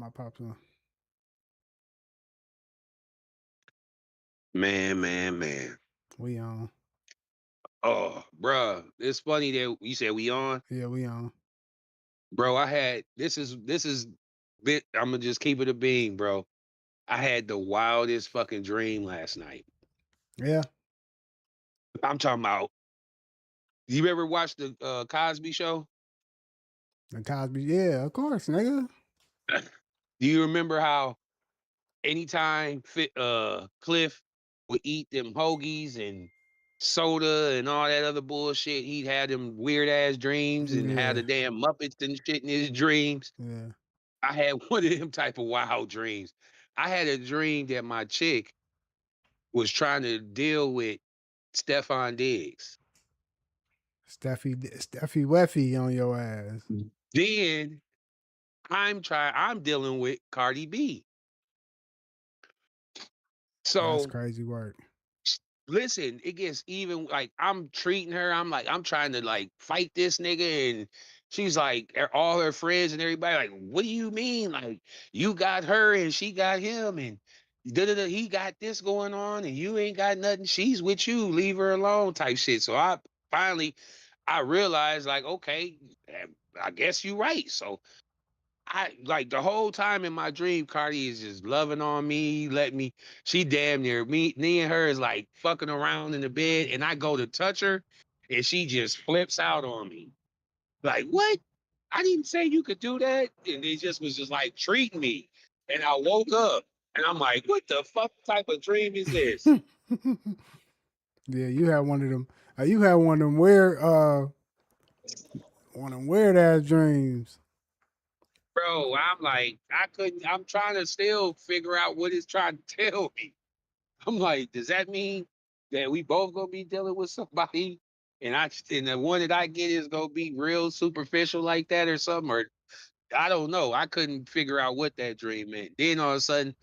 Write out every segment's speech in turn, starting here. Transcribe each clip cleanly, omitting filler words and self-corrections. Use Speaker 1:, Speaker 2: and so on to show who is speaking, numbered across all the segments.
Speaker 1: I popped on.
Speaker 2: Man.
Speaker 1: We on.
Speaker 2: Oh, bruh. It's funny that you said we on.
Speaker 1: Yeah, we on.
Speaker 2: Bro, I had this is bit I'ma just keep it a bean, bro. I had the wildest fucking dream last night.
Speaker 1: Yeah.
Speaker 2: I'm talking about you ever watched the Cosby show?
Speaker 1: The Cosby. Yeah, of course, nigga.
Speaker 2: Do you remember how anytime Cliff would eat them hoagies and soda and all that other bullshit, he'd have them weird ass dreams and have
Speaker 1: Yeah.
Speaker 2: the damn Muppets and shit in his dreams.
Speaker 1: Yeah.
Speaker 2: I had one of them type of wild dreams. I had a dream that my chick was trying to deal with Stefan Diggs.
Speaker 1: Steffi Weffy on your ass.
Speaker 2: Then I'm dealing with Cardi B.
Speaker 1: That's
Speaker 2: So
Speaker 1: crazy work.
Speaker 2: listen, it gets even like I'm treating her. I'm like, I'm trying to like fight this nigga. And she's like, all her friends and everybody, like, what do you mean? Like, you got her and she got him, and he got this going on, and you ain't got nothing. She's with you, leave her alone, type shit. So finally I realized, like, okay, I guess you right. So I like the whole time in my dream, Cardi is just loving on me, let me. She damn near me and her is like fucking around in the bed, and I go to touch her, and she just flips out on me. Like, what? I didn't say you could do that, and it just was just like treating me. And I woke up, and I'm like, what the fuck type of dream is this,
Speaker 1: Yeah, you had one of them. You had one of them weird ass dreams.
Speaker 2: bro? I'm like, I couldn't. I'm trying to still figure out what it's trying to tell me. I'm like, does that mean that we both gonna be dealing with somebody, and the one that I get is gonna be real superficial like that or something? Or I don't know. I couldn't figure out what that dream meant. Then all of a sudden,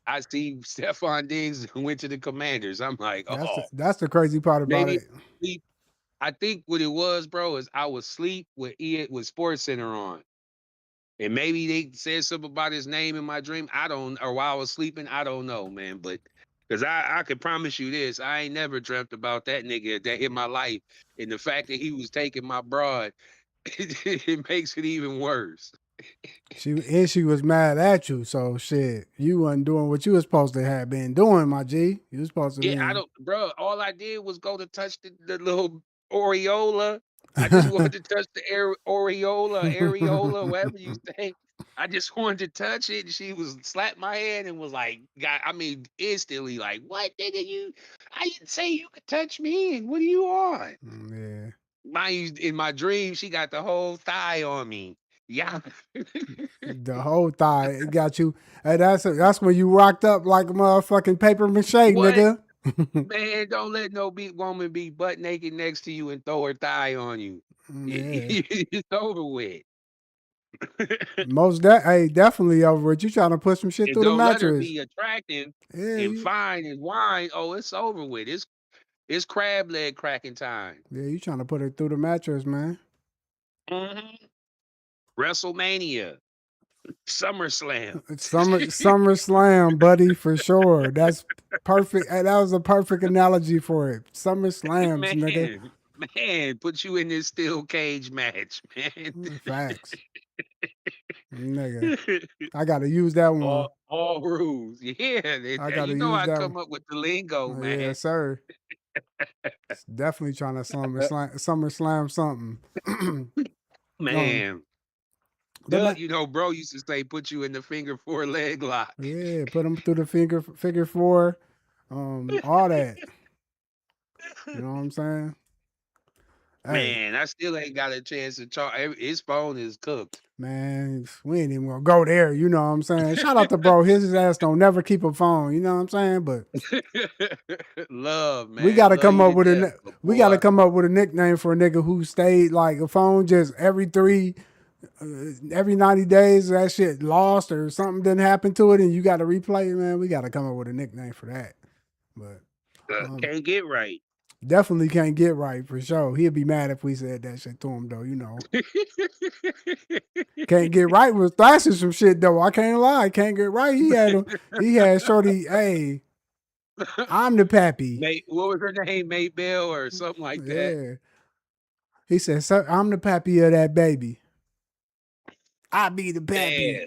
Speaker 2: I see Stephon Diggs went to the Commanders. I'm like, oh,
Speaker 1: That's the crazy part about
Speaker 2: maybe
Speaker 1: it.
Speaker 2: sleep. I think what it was, bro, is I was asleep with Sports Center on. And maybe they said something about his name in my dream. I don't, or while I was sleeping, I don't know, man. But because I can promise you this, I ain't never dreamt about that nigga that in my life. And the fact that he was taking my broad, it makes it even worse.
Speaker 1: She was mad at you, so shit. You wasn't doing what you was supposed to have been doing, my G. You was supposed to
Speaker 2: Yeah, I
Speaker 1: be.
Speaker 2: don't, bro. All I did was go to touch the little areola. I just wanted to touch the areola, whatever you say. I just wanted to touch it, and she was slapped my hand and was like, "God," I mean, instantly, like, "What, nigga? I didn't say you could touch me, and what are you on?"
Speaker 1: Yeah.
Speaker 2: In my dream, she got the whole thigh on me. Yeah,
Speaker 1: The whole thigh. It got you. Hey, that's when you rocked up like a motherfucking paper mache,
Speaker 2: what?
Speaker 1: nigga.
Speaker 2: Man, don't let no woman be butt naked next to you and throw her thigh on you.
Speaker 1: Yeah.
Speaker 2: It's over with.
Speaker 1: Most that hey, definitely over it. You trying to put some shit
Speaker 2: And
Speaker 1: through the
Speaker 2: don't let her
Speaker 1: mattress.
Speaker 2: be attractive
Speaker 1: Yeah,
Speaker 2: and
Speaker 1: you
Speaker 2: fine and wine. Oh, it's over with. It's crab leg cracking time.
Speaker 1: yeah, you trying to put it through the mattress, man.
Speaker 2: hmm WrestleMania, SummerSlam.
Speaker 1: It's Summer Slam, buddy, for sure. That's perfect. Hey, that was a perfect analogy for it. Summer Slams, nigga.
Speaker 2: man, man, put you in this steel cage match, man.
Speaker 1: Facts. Nigga. I gotta use that one.
Speaker 2: all rules. Yeah,
Speaker 1: I gotta
Speaker 2: you know
Speaker 1: use
Speaker 2: I
Speaker 1: that one.
Speaker 2: come up with the lingo,
Speaker 1: Yeah,
Speaker 2: man.
Speaker 1: sir. It's definitely trying to Summer Slam something. um,
Speaker 2: Man,
Speaker 1: but not,
Speaker 2: you know, bro used to say, "Put you in the finger four leg lock."
Speaker 1: yeah, put them through the figure four, all that. You know what I'm saying? Hey,
Speaker 2: Man, I still ain't got a chance to charge. His phone is cooked.
Speaker 1: man, we ain't even gonna go there. You know what I'm saying? Shout out to bro. His ass don't never keep a phone. You know what I'm saying? But
Speaker 2: Love, man. Love you to death, but
Speaker 1: we gotta
Speaker 2: boy.
Speaker 1: come up with a nickname for a nigga who stayed like a phone just every 90 days. That shit lost or something didn't happen to it, and you got to replay it. Man, we gotta come up with a nickname for that. But
Speaker 2: Can't get right.
Speaker 1: Definitely can't get right for sure. He'd be mad if we said that shit to him though. You know, can't get right was thrashing some shit though. I can't lie. Can't get right. He had him. He had Shorty. Hey, I'm the pappy.
Speaker 2: Mate, what was her name? Mate Bell or something like that.
Speaker 1: Yeah. He said, "Sir, I'm the pappy of that baby. I be the pappy."
Speaker 2: Yeah.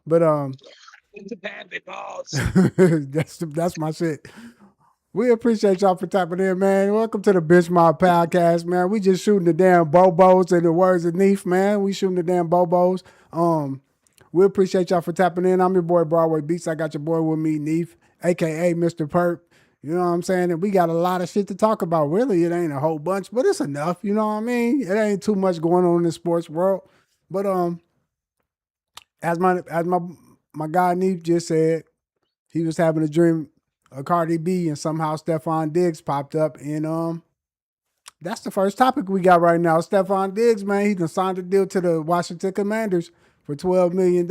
Speaker 1: But
Speaker 2: It's a bad balls.
Speaker 1: that's my shit. We appreciate y'all for tapping in, man. Welcome to the Bitch Mob Podcast, man. We just shooting the damn bobos in the words of Neef, man. We shooting the damn bobos. We appreciate y'all for tapping in. I'm your boy Broadway Beats. I got your boy with me, Neef, aka Mr. Perp. You know what I'm saying? And we got a lot of shit to talk about. Really, it ain't a whole bunch, but it's enough. You know what I mean? It ain't too much going on in the sports world. But as my guy Neef just said, he was having a dream of Cardi B, and somehow Stephon Diggs popped up, and that's the first topic we got right now. Stephon Diggs, man, he done signed a deal to the Washington Commanders for $12 million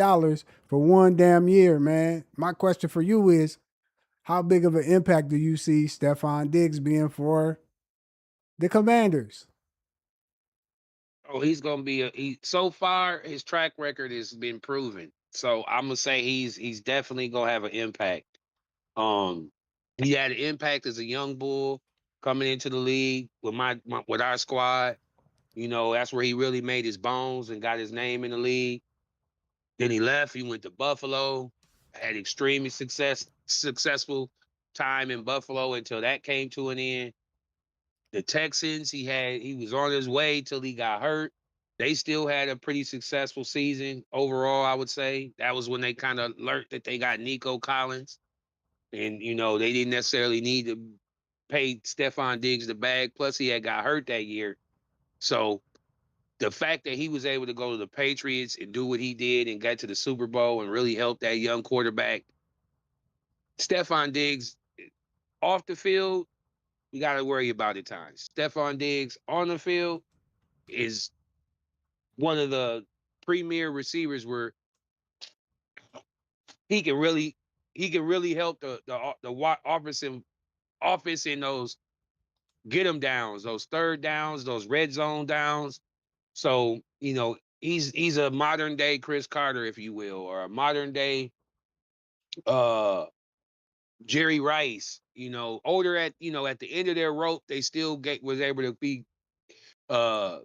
Speaker 1: for one damn year, man. My question for you is, how big of an impact do you see Stephon Diggs being for the Commanders?
Speaker 2: Oh, he's gonna be so far his track record has been proven. So I'm gonna say he's definitely gonna have an impact. Um he had an impact as a young bull coming into the league with my with our squad. You know, that's where he really made his bones and got his name in the league. Then he left, he went to Buffalo, had extremely successful time in Buffalo until that came to an end. The Texans, he was on his way till he got hurt. They still had a pretty successful season overall, I would say. That was when they kind of learned that they got Nico Collins. And, you know, they didn't necessarily need to pay Stephon Diggs the bag. Plus, he had got hurt that year. So the fact that he was able to go to the Patriots and do what he did and get to the Super Bowl and really help that young quarterback, Stephon Diggs off the field, we got to worry about at times. Stephon Diggs on the field is one of the premier receivers where he can really he can really help the offense in those get them downs, those third downs, those red zone downs. So you know he's a modern day Chris Carter, if you will, or a modern day uh Jerry Rice. You know, older at at the end of their rope, they still was able to be uh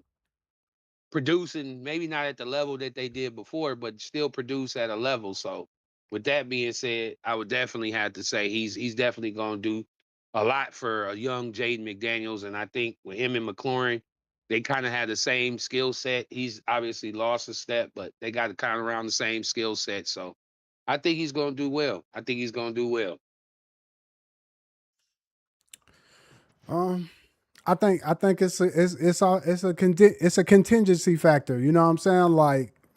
Speaker 2: producing, maybe not at the level that they did before, but still produce at a level. So, with that being said, I would definitely have to say he's definitely going to do a lot for a young Jaden McDaniels, and I think with him and McLaurin, they kind of had the same skill set. He's obviously lost a step, but they got kind of around the same skill set. So, I think he's going to do well. I think he's going to do well.
Speaker 1: Um, I think it's a contingency factor. You know what I'm saying?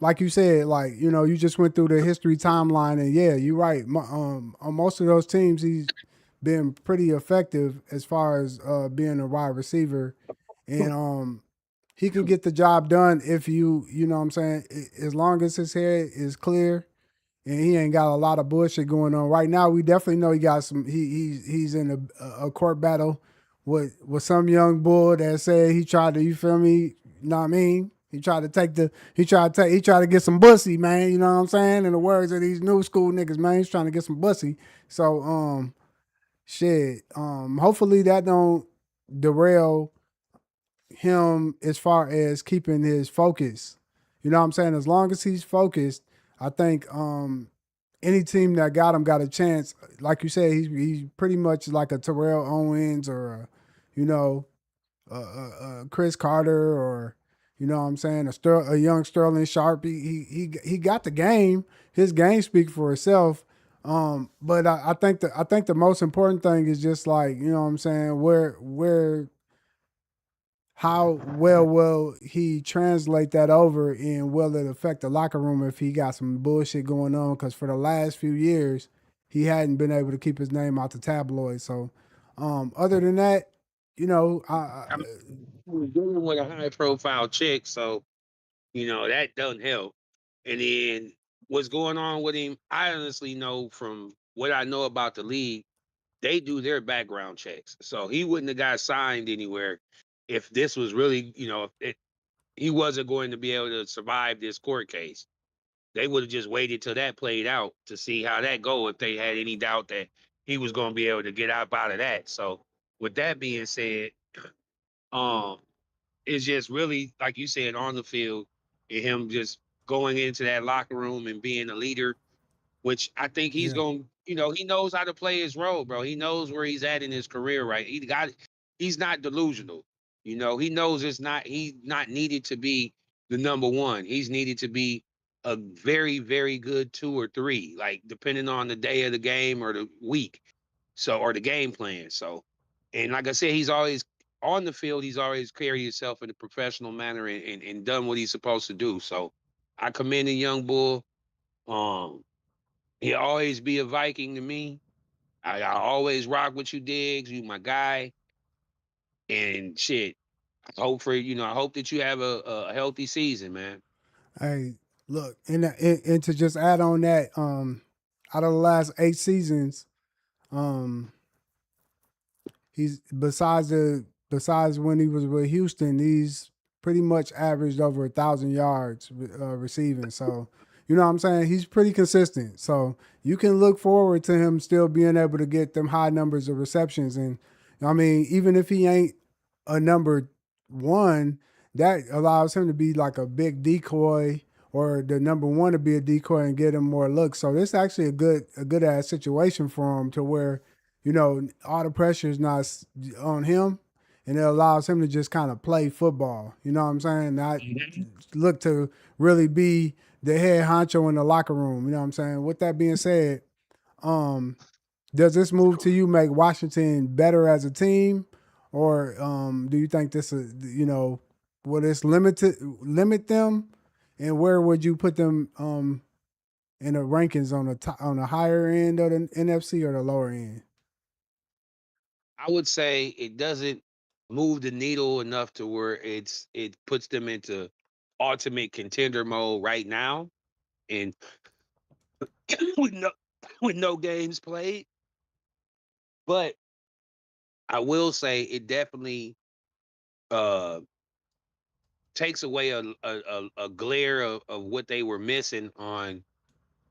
Speaker 1: Like you said, like you just went through the history timeline, and yeah, you're right. On most of those teams, he's been pretty effective as far as being a wide receiver, and he can get the job done if you know what I'm saying, as long as his head is clear and he ain't got a lot of bullshit going on right now. We definitely know he got some. He's in a court battle with some young bull that said he tried to. You feel me? You know what I mean? He tried to take the. He tried to get some bussy, man. You know what I'm saying? In the words of these new school niggas, man, he's trying to get some bussy. So shit. Hopefully that don't derail him as far as keeping his focus. You know what I'm saying? As long as he's focused, I think any team that got him got a chance. Like you said, he's pretty much like a Terrell Owens or you know Chris Carter or you know what I'm saying a young Sterling Sharp. He got the game. His game speaks for itself. But I think the most important thing is just like you know what I'm saying where how well will he translate that over and will it affect the locker room if he got some bullshit going on? Because for the last few years, he hadn't been able to keep his name out the tabloids. So, other than that, you know,
Speaker 2: I mean, dealing with a high profile chick, so that doesn't help. And then what's going on with him, I honestly know from what I know about the league, they do their background checks. So he wouldn't have got signed anywhere if this was really, if he wasn't going to be able to survive this court case. They would have just waited till that played out to see how that go if they had any doubt that he was going to be able to get out of that. So with that being said, um, it's just really like you said on the field and him just going into that locker room and being a leader, which I think he's
Speaker 1: Yeah.
Speaker 2: going. He knows how to play his role, bro. He knows where he's at in his career, right? He's not delusional. He knows he's not needed to be the number one. He's needed to be a very, very good two or three, like depending on the day of the game or the week. So, or the game plan. So, and like I said, he's always on the field. He's always carried himself in a professional manner and done what he's supposed to do. So, I commend the young bull. Um, He'll always be a Viking to me. I always rock with you, Diggs. You my guy. And shit. I hope that you have a healthy season, man.
Speaker 1: Hey, look, and to just add on that, out of the last 8 seasons, um, he's besides when he was with Houston, he's pretty much averaged over 1,000 yards receiving. So you know what I'm saying? He's pretty consistent. So you can look forward to him still being able to get them high numbers of receptions. And I mean, even if he ain't a number one, that allows him to be like a big decoy or the number one to be a decoy and get him more looks. So this is actually a good ass situation for him to where all the pressure is not on him, and it allows him to just kind of play football. You know what I'm saying? Not
Speaker 2: Mhm.
Speaker 1: look to really be the head honcho in the locker room. You know what I'm saying? With that being said, um, does this move to you make Washington better as a team, or do you think this is will this limit them, and where would you put them in the rankings on the higher end of the NFC or the lower end?
Speaker 2: I would say it doesn't move the needle enough to where it puts them into ultimate contender mode right now. And with no with no games played. But I will say it definitely uh takes away a glare of what they were missing on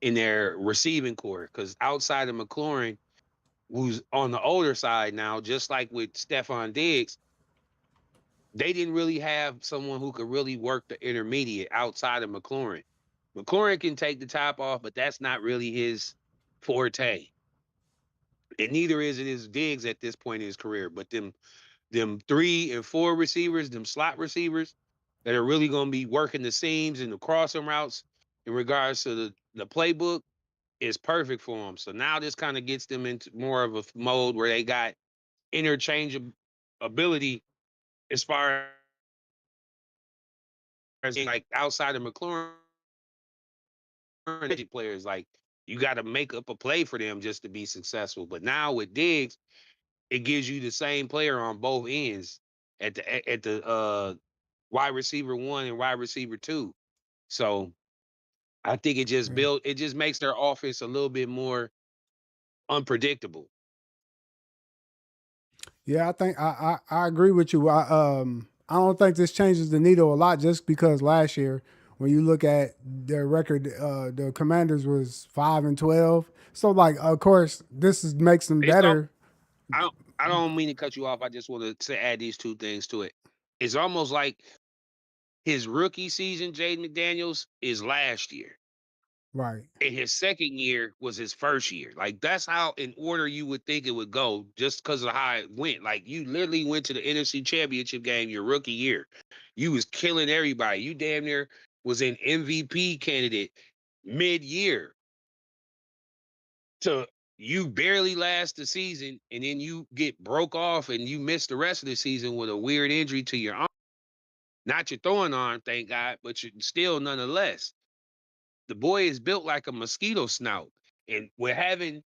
Speaker 2: in their receiving core. Because outside of McLaurin, who's on the older side now, just like with Stephon Diggs, they didn't really have someone who could really work the intermediate outside of McLaurin. McLaurin can take the top off, but that's not really his forte. And neither is it his Diggs at this point in his career. But them 3 and 4 receivers, them slot receivers that are really going to be working the seams and the crossing routes in regards to the playbook is perfect for them. So now this kind of gets them into more of a mode where they got interchangeable ability as far as like outside of McLaurin players. Like you got to make up a play for them just to be successful. But now with Diggs, it gives you the same player on both ends at the wide receiver one and wide receiver two. So I think
Speaker 1: Yeah.
Speaker 2: it just makes their offense a little bit more unpredictable.
Speaker 1: Yeah, I think I agree with you. I don't think this changes the needle a lot just because last year when you look at their record, the Commanders was 5-12. So like of course makes them
Speaker 2: It's all
Speaker 1: better.
Speaker 2: I don't mean to cut you off. I just want to add these two things to it. It's almost like his rookie season, Jaden McDaniels, is last year.
Speaker 1: Right.
Speaker 2: And his second year was his first year. Like that's how in order you would think it would go, just because of how it went. Like you literally went to the NFC Championship game your rookie year. You was killing everybody. You damn near was an MVP candidate mid-year. To you barely last the season, and then you get broke off and you miss the rest of the season with a weird injury to your arm. Not your throwing arm, thank God, but you still nonetheless. The boy is built like a mosquito snout. And we're having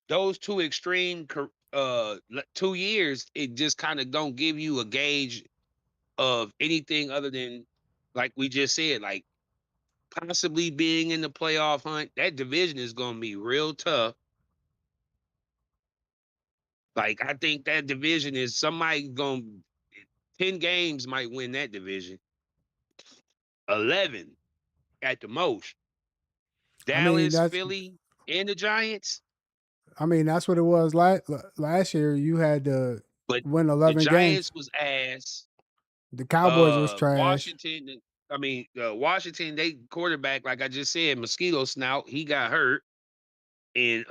Speaker 2: those two extreme 2 years, it just kind of don't give you a gauge of anything other than like we just said, like possibly being in the playoff hunt. That division is going to be real tough. Like I think that division is somebody going 10 games might win that division. 11 at the most.
Speaker 1: I mean,
Speaker 2: Dallas, Philly, and the Giants.
Speaker 1: that's what it was last year. You had to
Speaker 2: But
Speaker 1: win
Speaker 2: the
Speaker 1: 11 games.
Speaker 2: Giants was ass.
Speaker 1: The Cowboys was trash.
Speaker 2: Washington, they quarterback, like I just said, mosquito snout, he got hurt. And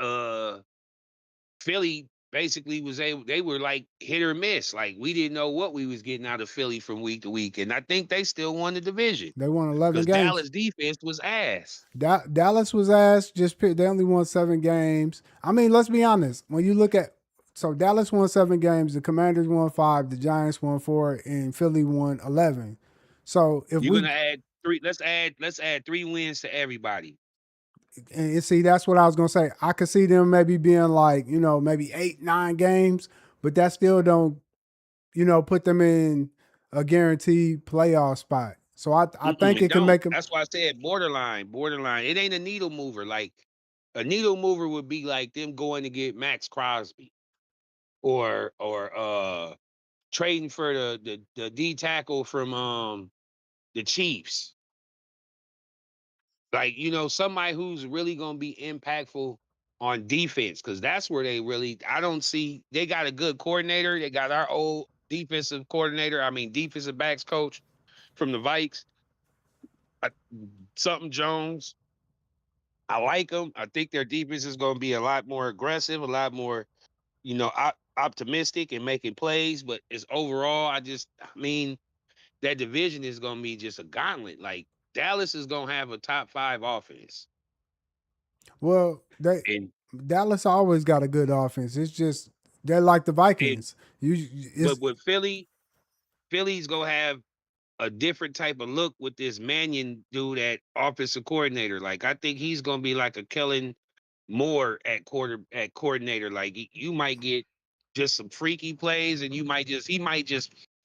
Speaker 2: Philly basically was able, they were like hit or miss. Like we didn't know what we was getting out of Philly from week to week. And I think they still won the division
Speaker 1: They won 11
Speaker 2: because
Speaker 1: games.
Speaker 2: Dallas defense was ass.
Speaker 1: Dallas was ass. They only won 7 games. I mean, let's be honest. When you look at so Dallas won 7 games, the Commanders won 5, the Giants won 4, and Philly won 11. So if
Speaker 2: You're
Speaker 1: we
Speaker 2: gonna add three. Let's add 3 wins to everybody.
Speaker 1: and see, that's what I was gonna say. I could see them maybe being like maybe 8, 9 games, but that still don't put them in a guaranteed playoff spot. So I think
Speaker 2: Mm-mm, it
Speaker 1: it can
Speaker 2: don't.
Speaker 1: make them.
Speaker 2: That's why I said borderline, borderline. It ain't a needle mover. Like a needle mover would be like them going to get Max Crosby or trading for the D tackle from the Chiefs. Like, somebody who's really gonna be impactful on defense, because that's where they really I don't see they got a good coordinator. They got our old defensive coordinator, I mean defensive backs coach from the Vikes, uh, something Jones. I like them. I think their defense is gonna be a lot more aggressive, a lot more, optimistic and making plays. But it's overall, I mean, that division is gonna be just a gauntlet. Like Dallas is gonna have a top five offense.
Speaker 1: Well,
Speaker 2: And
Speaker 1: Dallas always got a good offense. It's just they're like the
Speaker 2: and
Speaker 1: Vikings.
Speaker 2: but
Speaker 1: It's
Speaker 2: with Philly's gonna have a different type of look with this Mannion dude at offensive coordinator. Like I think he's gonna be like a Kellen Moore at coordinator. Like you might get just some freaky plays, and he might just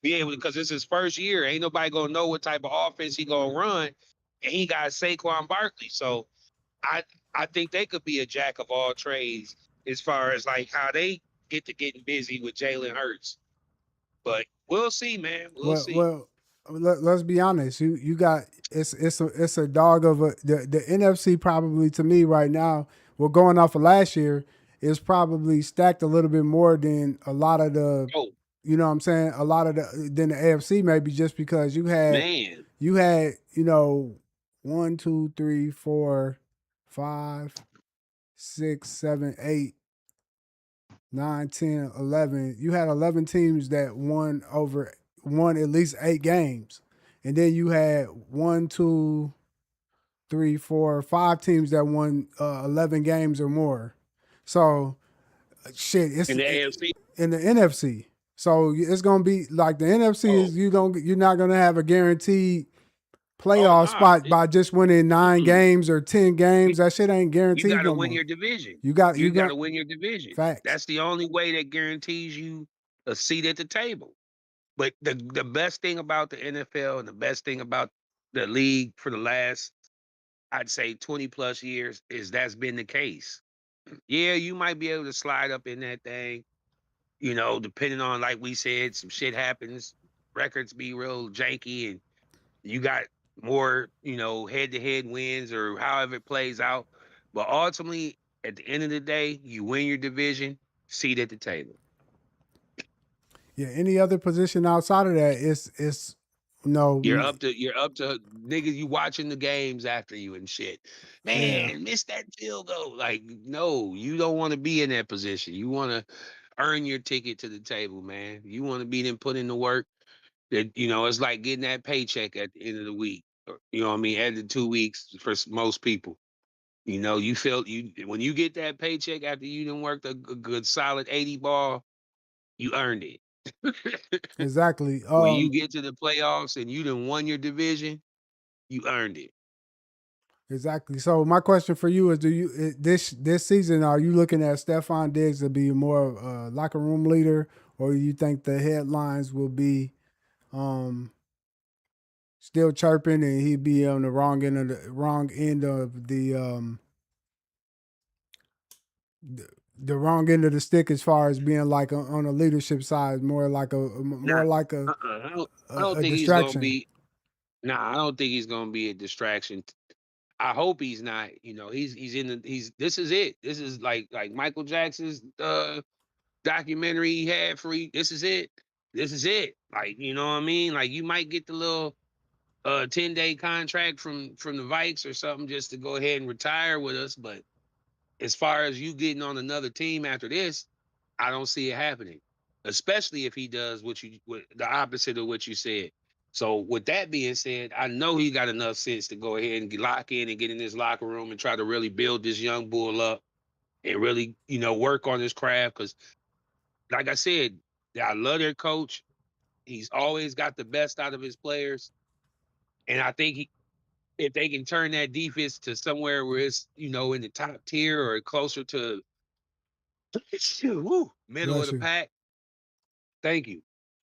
Speaker 2: be able to, because it's his first year. Ain't nobody gonna know what type of offense he gonna run, and he got Saquon Barkley. So I I think they could be a jack of all trades as far as like how they get to getting busy with Jalen Hurts. But we'll see, man. We'll
Speaker 1: well,
Speaker 2: see.
Speaker 1: well. Let's be honest. You got it's a dog of the NFC probably to me right now. Well, going off of last year, is probably stacked a little bit more than a lot of the
Speaker 2: Oh
Speaker 1: what I'm saying, a lot of than the AFC maybe just because
Speaker 2: man,
Speaker 1: you had 1, 2, 3, 4, 5, 6, 7, 8, 9, 10, 11. You had 11 teams that won at least 8 games, and then you had 1, 2, 3, 4, 5 teams that won 11 games or more. So shit,
Speaker 2: in the AFC.
Speaker 1: in the NFC. So it's gonna be like the NFC
Speaker 2: Oh,
Speaker 1: is you're not gonna have a guaranteed
Speaker 2: oh
Speaker 1: playoff
Speaker 2: nah.
Speaker 1: spot by just winning nine
Speaker 2: Mm-mm.
Speaker 1: games or 10 games.
Speaker 2: You,
Speaker 1: That shit ain't
Speaker 2: you
Speaker 1: guaranteed
Speaker 2: got to
Speaker 1: no
Speaker 2: win
Speaker 1: more.
Speaker 2: your division.
Speaker 1: You
Speaker 2: You got
Speaker 1: got
Speaker 2: to win your division.
Speaker 1: facts.
Speaker 2: That's the only way that guarantees you a seat at the table. But the best thing about the NFL and the best thing about the league for the last, I'd say, 20 plus years is that's been the case. Yeah, you might be able to slide up in that thing, depending on, like we said, some shit happens, records be real janky, and you got more, head to head wins or however it plays out. But ultimately, at the end of the day, you win your division, seat at the table.
Speaker 1: Yeah, any other position outside of that, it's
Speaker 2: You're
Speaker 1: no,
Speaker 2: up to you're up to niggas. You watching the games after you and shit.
Speaker 1: yeah,
Speaker 2: Man, missed that field goal. Like, no, you don't want to be in that position. You want to earn your ticket to the table, man. You want to be then put in the work. That it's like getting that paycheck at the end of the week. You know what I mean? At the 2 weeks for most people. You feel you when you get that paycheck after you done worked a good solid 80 ball, you earned it.
Speaker 1: exactly.
Speaker 2: When you get to the playoffs and you done won your division, you earned it.
Speaker 1: Exactly. So my question for you is: this season are you looking at Stephon Diggs to be more of a locker room leader, or you think the headlines will be um, still chirping and he'd be on the wrong end of the the wrong end of the stick as far as being like on a leadership side,
Speaker 2: Nah,
Speaker 1: more like
Speaker 2: I don't
Speaker 1: a
Speaker 2: think he's gonna
Speaker 1: distraction.
Speaker 2: be. Nah, I don't think he's gonna be a distraction. I hope he's not. He's in the. He's This is it. This is like Michael Jackson's documentary he had for you. This is it. This is it. Like, you know what I mean? Like, you might get the little 10-day contract from the Vikes or something just to go ahead and retire with us. But as far as you getting on another team after this, I don't see it happening. Especially if he does the opposite of what you said. So with that being said, I know he got enough sense to go ahead and lock in and get in this locker room and try to really build this young bull up and really, work on his craft. Because, like I said, I love their coach. He's always got the best out of his players, and I think if they can turn that defense to somewhere where it's in the top tier or closer to middle of
Speaker 1: Bless
Speaker 2: the
Speaker 1: you.
Speaker 2: pack, thank you.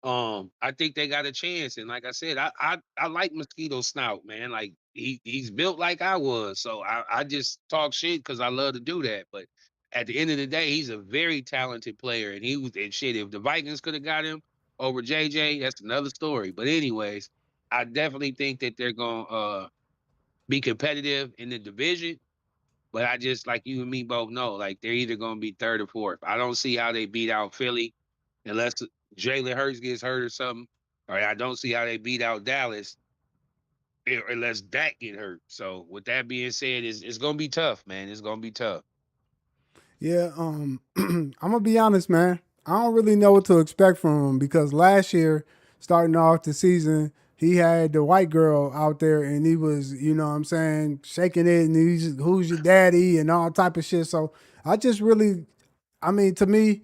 Speaker 2: I think they got a chance, and like I said, I like Mosquito Snout, man. Like he's built like I was, so I just talk shit because I love to do that. But at the end of the day, he's a very talented player, and he was and shit. If the Vikings could have got him over JJ, that's another story. But anyways, I definitely think that they're gonna be competitive in the division. But I just like you and me both know, like they're either gonna be third or fourth. I don't see how they beat out Philly unless Jalen Hurts gets hurt or something. Or I don't see how they beat out Dallas unless Dak get hurt. So with that being said, it's gonna be tough, man. It's gonna be tough.
Speaker 1: Yeah, I'm gonna be honest, man. I don't really know what to expect from him because last year, starting off the season, he had the white girl out there and he was, what I'm saying, shaking it and he's who's your daddy and all type of shit. So I just really, I mean, to me,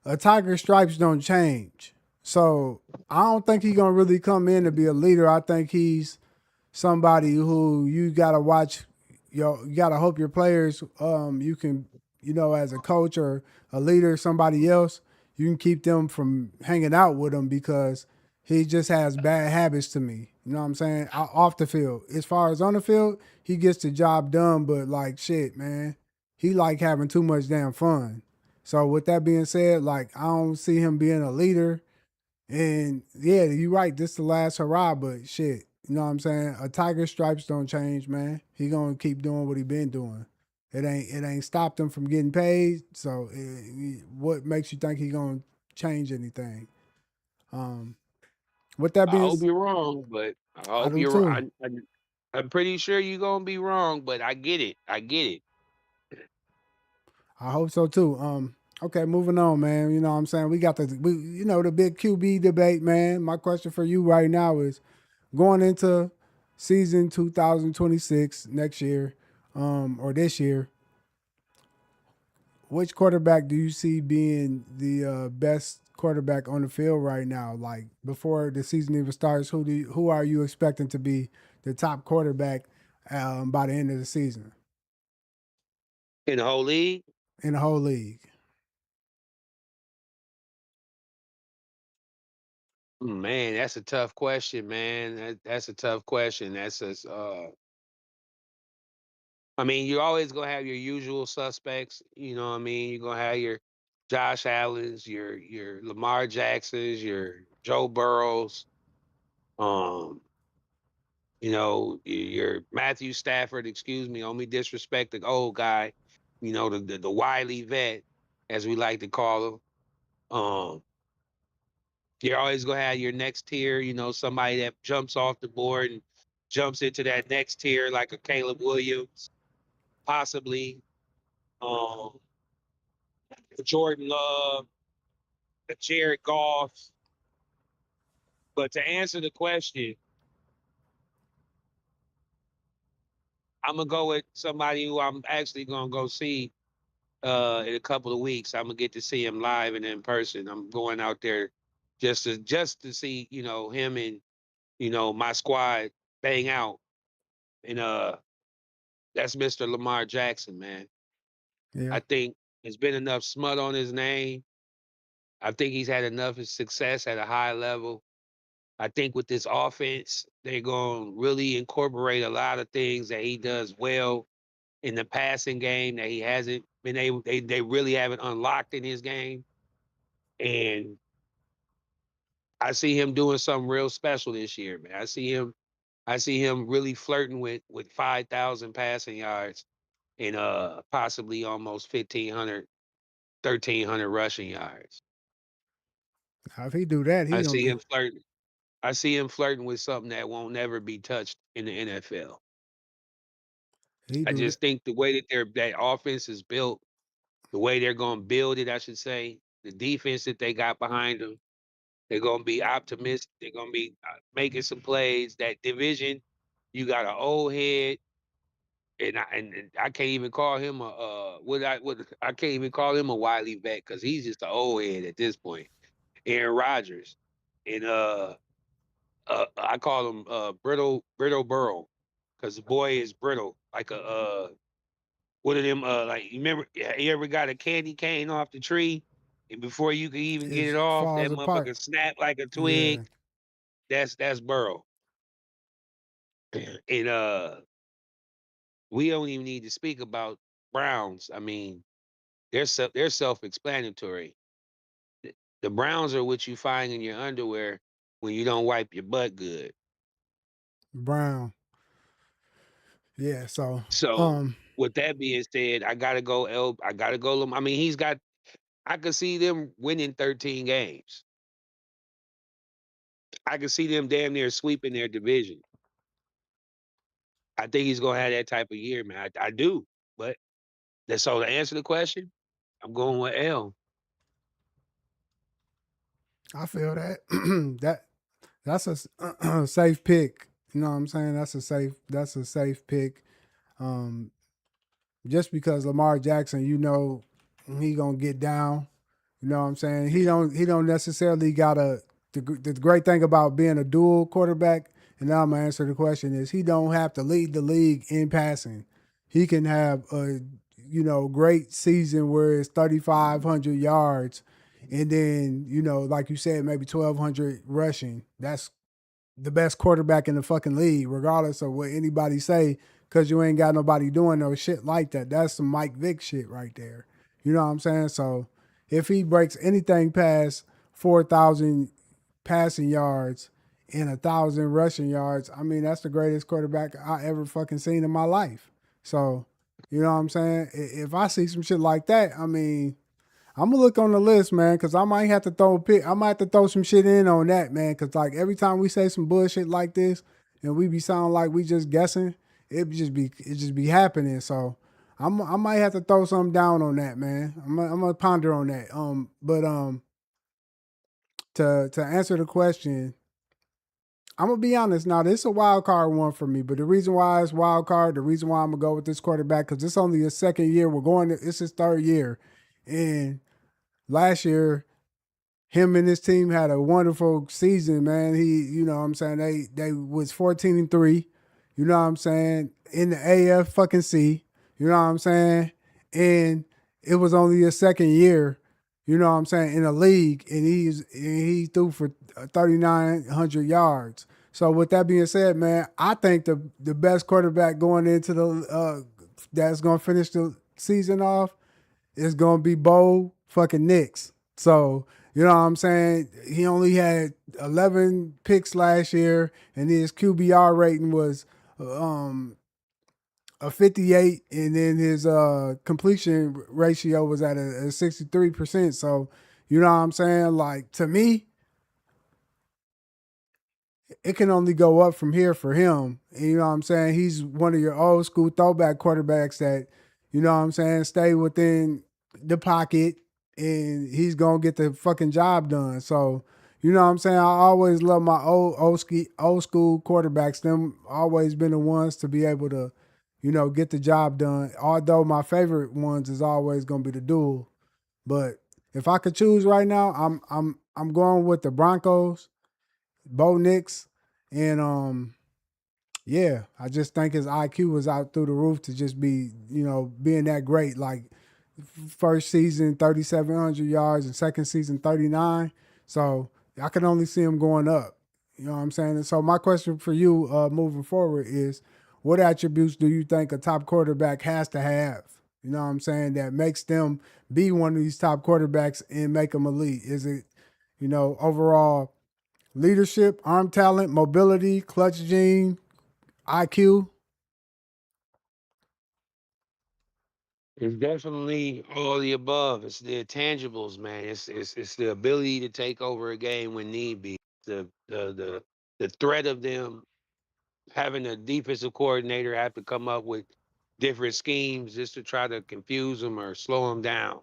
Speaker 1: a tiger stripes don't change. So I don't think he's gonna really come in to be a leader. I think he's somebody who you gotta watch. You gotta hope your players, you can, as a coach or a leader, somebody else, you can keep them from hanging out with him because he just has bad habits to me. You know what I'm saying? Off the field, as far as on the field, he gets the job done. But like shit, man, he like having too much damn fun. So with that being said, like I don't see him being a leader. And yeah, you're right. This the last hurrah, but shit, you know what I'm saying? A tiger stripes don't change, man. He gonna keep doing what he been doing. It ain't stopped him from getting paid. So what makes you think he gonna change anything? Um, with that
Speaker 2: I
Speaker 1: being,
Speaker 2: hope you're wrong, but I
Speaker 1: I
Speaker 2: hope
Speaker 1: do
Speaker 2: you're.
Speaker 1: too.
Speaker 2: I'm pretty sure you're gonna be wrong, but I get it. I get it.
Speaker 1: I hope so too. Okay, moving on, man. You know what I'm saying? The big QB debate, man. My question for you right now is going into season 2026 next year, or this year, which quarterback do you see being the best quarterback on the field right now? Like before the season even starts, who are you expecting to be the top quarterback by the end of the season
Speaker 2: In the whole league,
Speaker 1: in the whole league?
Speaker 2: man, that's a tough question, man. That's a tough question. I mean, you're always gonna have your usual suspects. You know what I mean? You're gonna have your Josh Allen's, your Lamar Jacksons, your Joe Burrows, um, your Matthew Stafford. Excuse me, only disrespect the old guy. The wily vet, as we like to call him. You're always gonna have your next tier. Somebody that jumps off the board and jumps into that next tier, like a Caleb Williams, possibly. Um, Jordan Love, Jared Goff. But to answer the question, I'm gonna go with somebody who I'm actually gonna go see in a couple of weeks. I'm gonna get to see him live and in person. I'm going out there just to see, him and my squad bang out. And that's Mr. Lamar Jackson, man.
Speaker 1: Yeah,
Speaker 2: I think there's been enough smut on his name. I think he's had enough of success at a high level. I think with this offense, they're going to really incorporate a lot of things that he does well in the passing game that he hasn't. been able they really haven't unlocked in his game. And I see him doing something real special this year, man. I see him really flirting with 5,000 passing yards and possibly almost 1,500, 1,300 rushing yards.
Speaker 1: If he do that, he
Speaker 2: I
Speaker 1: gonna
Speaker 2: see
Speaker 1: get
Speaker 2: him flirting. I see him flirting with something that won't never be touched in the NFL.
Speaker 1: he
Speaker 2: I
Speaker 1: do that.
Speaker 2: just think the way that that offense is built, the way they're going to build it, I should say, the defense that they got behind them, they're going to be optimistic. They're going to be making some plays. That division, you got an old head, and I can't even call him a I can't even call him a wily vet because he's just an old head at this point. Aaron Rodgers, and I call him brittle Burrow because the boy is brittle like a one of them like you remember you ever got a candy cane off the tree and before you can even get
Speaker 1: It
Speaker 2: it off
Speaker 1: falls
Speaker 2: that
Speaker 1: apart.
Speaker 2: motherfucker snap like a twig.
Speaker 1: Yeah,
Speaker 2: That's Burrow. And we don't even need to speak about Browns. I mean, they're self-explanatory. The Browns are what you find in your underwear when you don't wipe your butt good.
Speaker 1: Brown. Yeah. So,
Speaker 2: So
Speaker 1: um,
Speaker 2: with that being said, I gotta go I gotta go I mean, I could see them winning 13 games. I could see them damn near sweeping their division. I think he's gonna have that type of year, man. I do. But that's so to answer the question, I'm going with L.
Speaker 1: I feel that that's a safe pick. You know what I'm saying? That's a safe pick. Um, just because Lamar Jackson, he gonna get down. You know what I'm saying? He don't necessarily gotta. The great thing about being a dual quarterback, and now I'm gonna answer the question is he don't have to lead the league in passing. He can have a great season where it's 3,500 yards, and then like you said, maybe 1,200 rushing. That's the best quarterback in the fucking league, regardless of what anybody say, because you ain't got nobody doing no shit like that. That's some Mike Vick shit right there. You know what I'm saying? So if he breaks anything past 4,000 passing yards and 1,000 rushing yards, I mean that's the greatest quarterback I ever fucking seen in my life. So you know what I'm saying? If I see some shit like that, I mean I'm gonna look on the list, man, because I might have to I might have to throw some shit in on that, man, because like every time we say some bullshit like this, and we be sounding like we just guessing, it just be happening. So I might have to throw something down on that, man. I'm gonna ponder on that. But to answer the question, I'm gonna be honest. Now this is a wild card one for me, but the reason why it's wild card, the reason why I'm gonna go with this quarterback, because it's only his second year. It's his third year, and last year him and his team had a wonderful season, man. You know what I'm saying? They was 14-3, you know what I'm saying, in the AF fucking C, you know what I'm saying? And it was only his second year, you know what I'm saying, in the league, and he threw for 3,900 yards. So with that being said, man, I think the best quarterback going into the that's gonna finish the season off it's gonna be Bo fucking Nix. So you know what I'm saying? He only had 11 picks last year, and his QBR rating was um, a 58, and then his completion ratio was at a 63%. So you know what I'm saying? Like to me, it can only go up from here for him. And you know what I'm saying? He's one of your old school throwback quarterbacks that, you know what I'm saying, stay within the pocket and he's gonna get the fucking job done. So, you know what I'm saying? I always love my old school quarterbacks. Them always been the ones to be able to, get the job done. Although my favorite ones is always gonna be the duel. But if I could choose right now, I'm going with the Broncos, Bo Nix, and yeah, I just think his IQ was out through the roof to just be, being that great. Like first season 3,700 yards and second season 39. So I can only see him going up. You know what I'm saying? And so my question for you moving forward is what attributes do you think a top quarterback has to have? You know what I'm saying? That makes them be one of these top quarterbacks and make them elite? Is it, overall leadership, arm talent, mobility, clutch gene, IQ?
Speaker 2: It's definitely all the above. It's the intangibles, man. It's the ability to take over a game when need be. The threat of them having a defensive coordinator have to come up with different schemes just to try to confuse them or slow them down.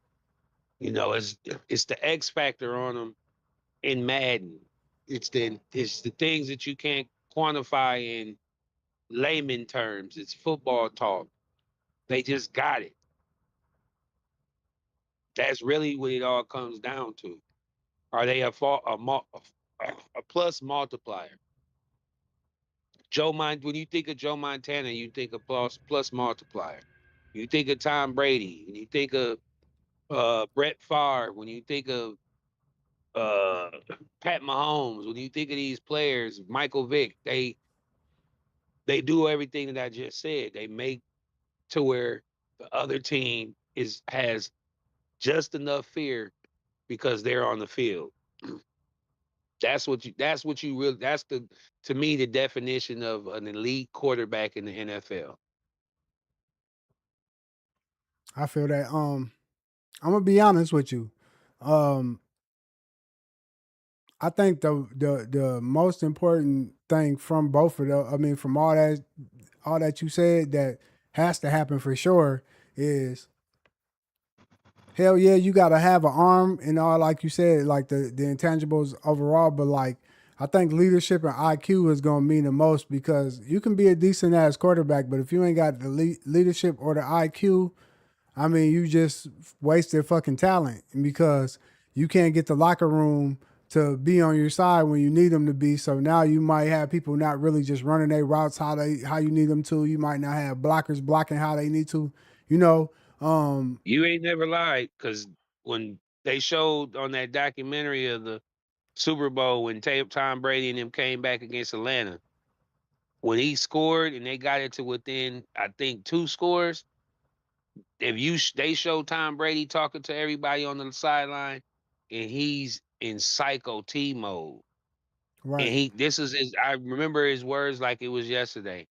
Speaker 2: You know, it's the X factor on them in Madden. It's the things that you can't quantify in layman terms. It's football talk. They just got it. That's really what it all comes down to. Are they a plus multiplier? When you think of Joe Montana, you think of plus multiplier. You think of Tom Brady, when you think of Brett Favre, when you think of uh, Pat Mahomes, when you think of these players, Michael Vick, they do everything that I just said. They make to where the other team has just enough fear because they're on the field. That's what you really that's the to me the definition of an elite quarterback in the NFL.
Speaker 1: I feel that. I'm gonna be honest with you. Um, I think the most important thing from both of the, I mean, from all that you said that has to happen for sure is hell yeah, you gotta have an arm and all like you said, like the intangibles overall, but like I think leadership and IQ is gonna mean the most because you can be a decent ass quarterback, but if you ain't got the leadership or the IQ, I mean, you just wasted fucking talent because you can't get the locker room to be on your side when you need them to be. So now you might have people not really just running their routes how you need them to. You might not have blockers blocking how they need to. You know, um,
Speaker 2: You ain't never lied because when they showed on that documentary of the Super Bowl when Tom Brady and them came back against Atlanta, when he scored and they got it to within I think two scores, if they showed Tom Brady talking to everybody on the sideline, and he's in psycho T mode, and
Speaker 1: right.
Speaker 2: he this is his. I remember his words like it was yesterday,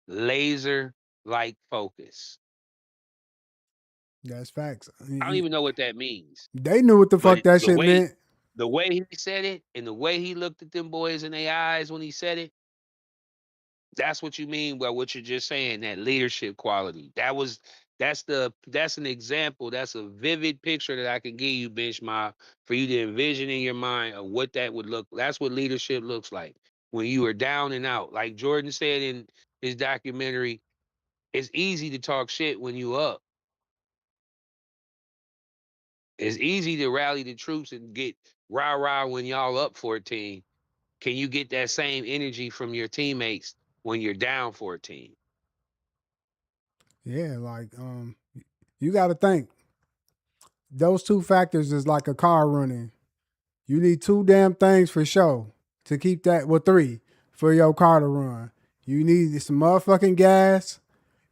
Speaker 2: laser like focus.
Speaker 1: That's facts.
Speaker 2: I don't even know what that means,
Speaker 1: They knew what the
Speaker 2: but
Speaker 1: fuck that
Speaker 2: the
Speaker 1: shit
Speaker 2: way
Speaker 1: meant.
Speaker 2: the way he said it and the way he looked at them boys in their eyes when he said it, that's what you mean by what you're just saying, that leadership quality. That's an example. That's a vivid picture that I can give you, Benchmark, for you to envision in your mind of what that would look. That's what leadership looks like when you are down and out. Like Jordan said in his documentary, it's easy to talk shit when you up. It's easy to rally the troops and get rah rah when y'all up 14. Can you get that same energy from your teammates when you're down 14?
Speaker 1: Yeah, like you got to think those two factors is like a car running. You need two damn things for sure to keep that. Well, three for your car to run. You need some motherfucking gas.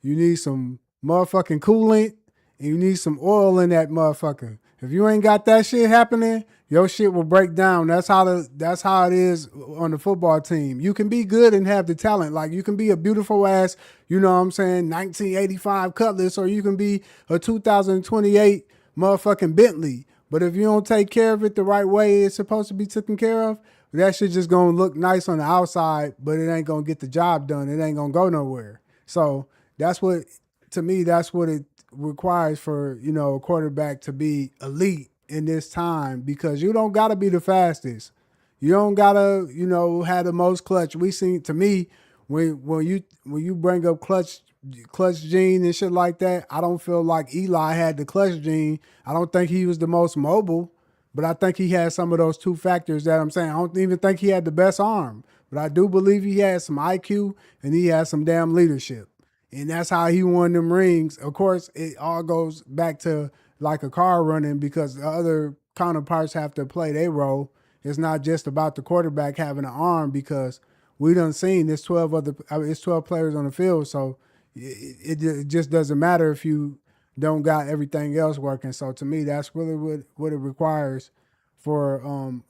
Speaker 1: You need some motherfucking coolant, and you need some oil in that motherfucker. If you ain't got that shit happening, your shit will break down. That's how it is on the football team. You can be good and have the talent. Like you can be a beautiful ass, you know what I'm saying, 1985 Cutlass, or you can be a 2028 motherfucking Bentley. But if you don't take care of it the right way it's supposed to be taken care of, that shit just gonna look nice on the outside, but it ain't gonna get the job done. It ain't gonna go nowhere. So that's what, to me, that's what it requires for, a quarterback to be elite in this time because you don't gotta be the fastest. You don't gotta, have the most clutch. We seen, to me, when you bring up clutch gene and shit like that, I don't feel like Eli had the clutch gene. I don't think he was the most mobile, but I think he had some of those two factors that I'm saying. I don't even think he had the best arm, but I do believe he had some IQ and he had some damn leadership. And that's how he won them rings. Of course, it all goes back to like a car running because the other counterparts have to play their role. It's not just about the quarterback having an arm because we done seen this 12 other, it's 12 players on the field. So it just doesn't matter if you don't got everything else working. So to me, that's really what it requires for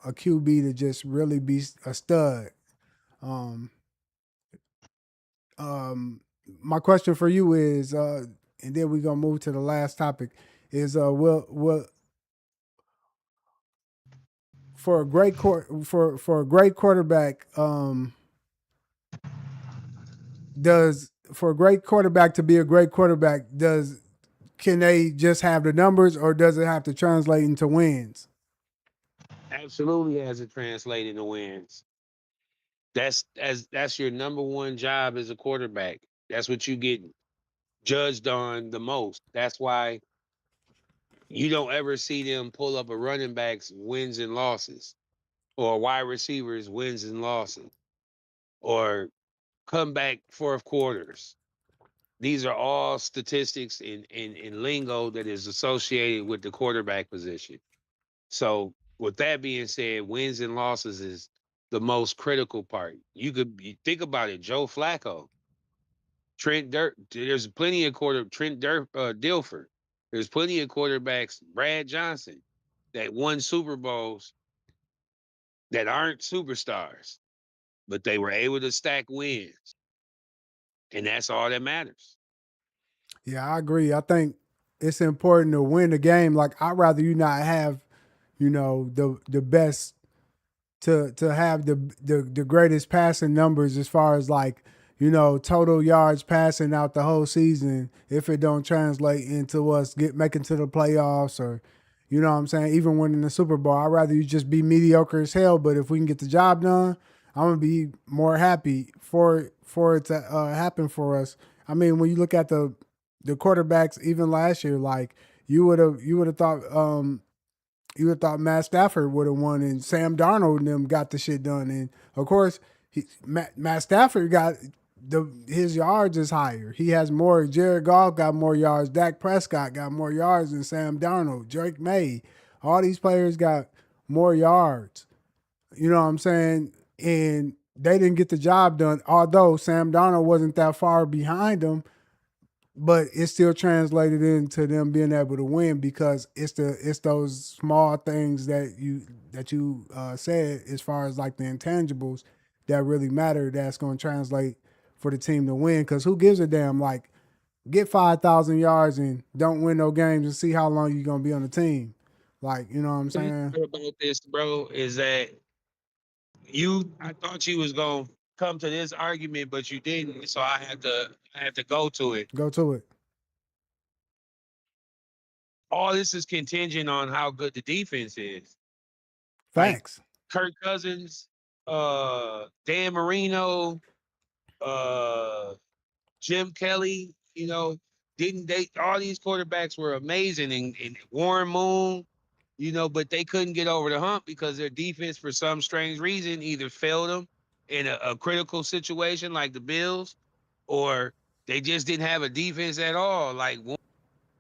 Speaker 1: a QB to just really be a stud. Um, um, my question for you is, and then we're gonna move to the last topic, is will for a great for a great quarterback, does for a great quarterback to be a great quarterback, does can they just have the numbers or does it have to translate into wins?
Speaker 2: Absolutely has it translated into wins. That's your number one job as a quarterback. That's what you get judged on the most. That's why you don't ever see them pull up a running back's wins and losses, or wide receivers wins and losses, or comeback fourth quarters. These are all statistics in lingo that is associated with the quarterback position. So with that being said, wins and losses is the most critical part. You think about it, Joe Flacco, Trent Dirt. There's plenty of Trent Dilfer. There's plenty of quarterbacks, Brad Johnson, that won Super Bowls that aren't superstars, but they were able to stack wins, and that's all that matters.
Speaker 1: Yeah, I agree. I think it's important to win the game. Like I'd rather you not have, the best to have the greatest passing numbers as far as like total yards passing out the whole season if it don't translate into us get making to the playoffs or what I'm saying, even winning the Super Bowl. I'd rather you just be mediocre as hell, but if we can get the job done, I'm gonna be more happy for it to happen for us. I mean, when you look at the quarterbacks even last year, like you would have thought you would have thought Matt Stafford would have won, and Sam Darnold and them got the shit done. And of course, Matt Stafford got his yards is higher. He has more. Jared Goff got more yards. Dak Prescott got more yards than Sam Darnold. Drake May, all these players got more yards. You know what I'm saying? And they didn't get the job done. Although Sam Darnold wasn't that far behind them, but it still translated into them being able to win because it's those small things that you said as far as like the intangibles that really matter that's going to translate for the team to win. Because who gives a damn? Like get 5,000 yards and don't win no games and see how long you're going to be on the team. Like you know what I'm
Speaker 2: The thing
Speaker 1: saying?
Speaker 2: about this, bro, is that I thought you was gonna come to this argument, but you didn't. So I had to go to it.
Speaker 1: Go to it.
Speaker 2: All this is contingent on how good the defense is. Like
Speaker 1: Facts.
Speaker 2: Kirk Cousins, Dan Marino, uh, Jim Kelly, didn't they all these quarterbacks were amazing, and Warren Moon, but they couldn't get over the hump because their defense for some strange reason either failed them in a critical situation like the Bills, or they just didn't have a defense at all like Warren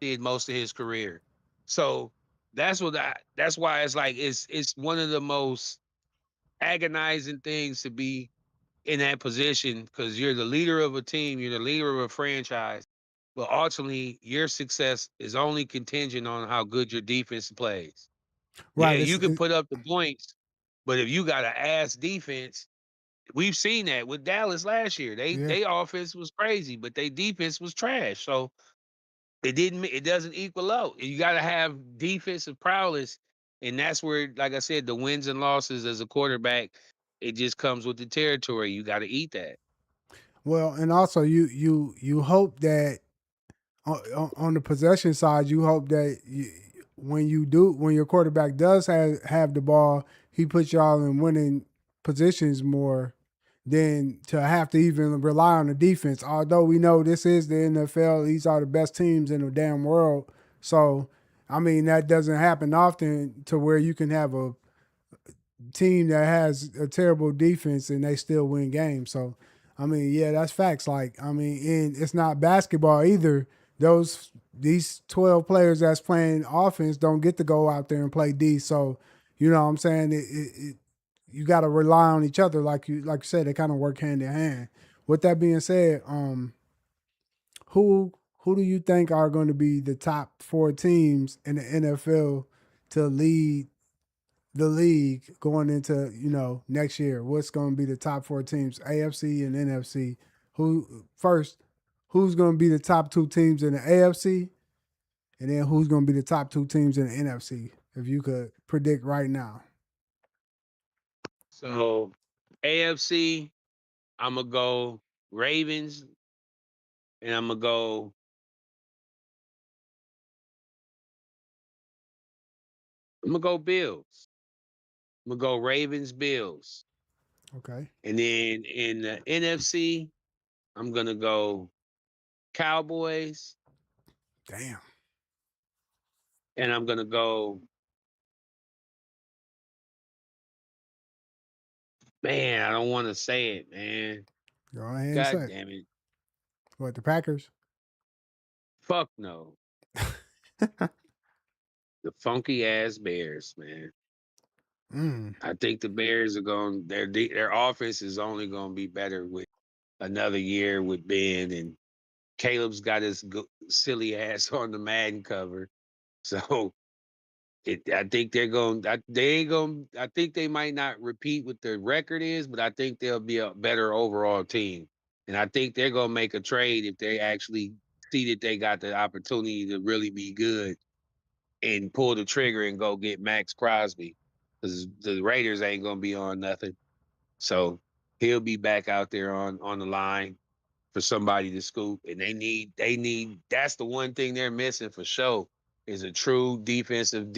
Speaker 2: did most of his career. So that's why it's like it's one of the most agonizing things to be in that position because you're the leader of a team, you're the leader of a franchise, but ultimately your success is only contingent on how good your defense plays. Yeah,
Speaker 1: Right.
Speaker 2: you can put up the points, but if you got an ass defense, we've seen that with Dallas last year.
Speaker 1: Yeah.
Speaker 2: They offense was crazy, but they defense was trash. So it doesn't equal out. You got to have defensive prowess, and that's where, like I said, the wins and losses as a quarterback, it just comes with the territory. You got to eat that.
Speaker 1: Well, and also you hope that on the possession side, you hope that when your quarterback does have the ball, he puts y'all in winning positions more than to have to even rely on the defense. Although we know this is the NFL, these are the best teams in the damn world. So, I mean, that doesn't happen often to where you can have a team that has a terrible defense and they still win games. So, I mean, yeah, that's facts. Like, I mean, and it's not basketball either. These 12 players that's playing offense don't get to go out there and play D. So, you know what I'm saying? You got to rely on each other, like you said. They kind of work hand in hand. With that being said, who who do you think are going to be the top four teams in the NFL to lead the league going into next year? What's going to be the top four teams, AFC and NFC? Who first? Who's going to be the top two teams in the AFC, and then who's going to be the top two teams in the NFC? If you could predict right now.
Speaker 2: So AFC, I'm gonna go Ravens, and I'm gonna go Bills. I'm gonna go Ravens, Bills,
Speaker 1: Okay.
Speaker 2: and then in the NFC, I'm gonna go Cowboys,
Speaker 1: Damn.
Speaker 2: and I'm gonna go. Man, I don't want to say it, man.
Speaker 1: Go ahead and
Speaker 2: God
Speaker 1: say
Speaker 2: damn it.
Speaker 1: what the Packers.
Speaker 2: Fuck no. The funky ass Bears, man.
Speaker 1: Mm.
Speaker 2: I think the Bears are going. Their offense is only going to be better with another year with Ben, and Caleb's got his silly ass on the Madden cover. So I think they're going. They ain't going. I think they might not repeat what their record is, but I think they'll be a better overall team. And I think they're going to make a trade if they actually see that they got the opportunity to really be good and pull the trigger and go get Max Crosby, because the Raiders ain't going to be on nothing. So he'll be back out there on the line for somebody to scoop. And they need that's the one thing they're missing for sure is a true defensive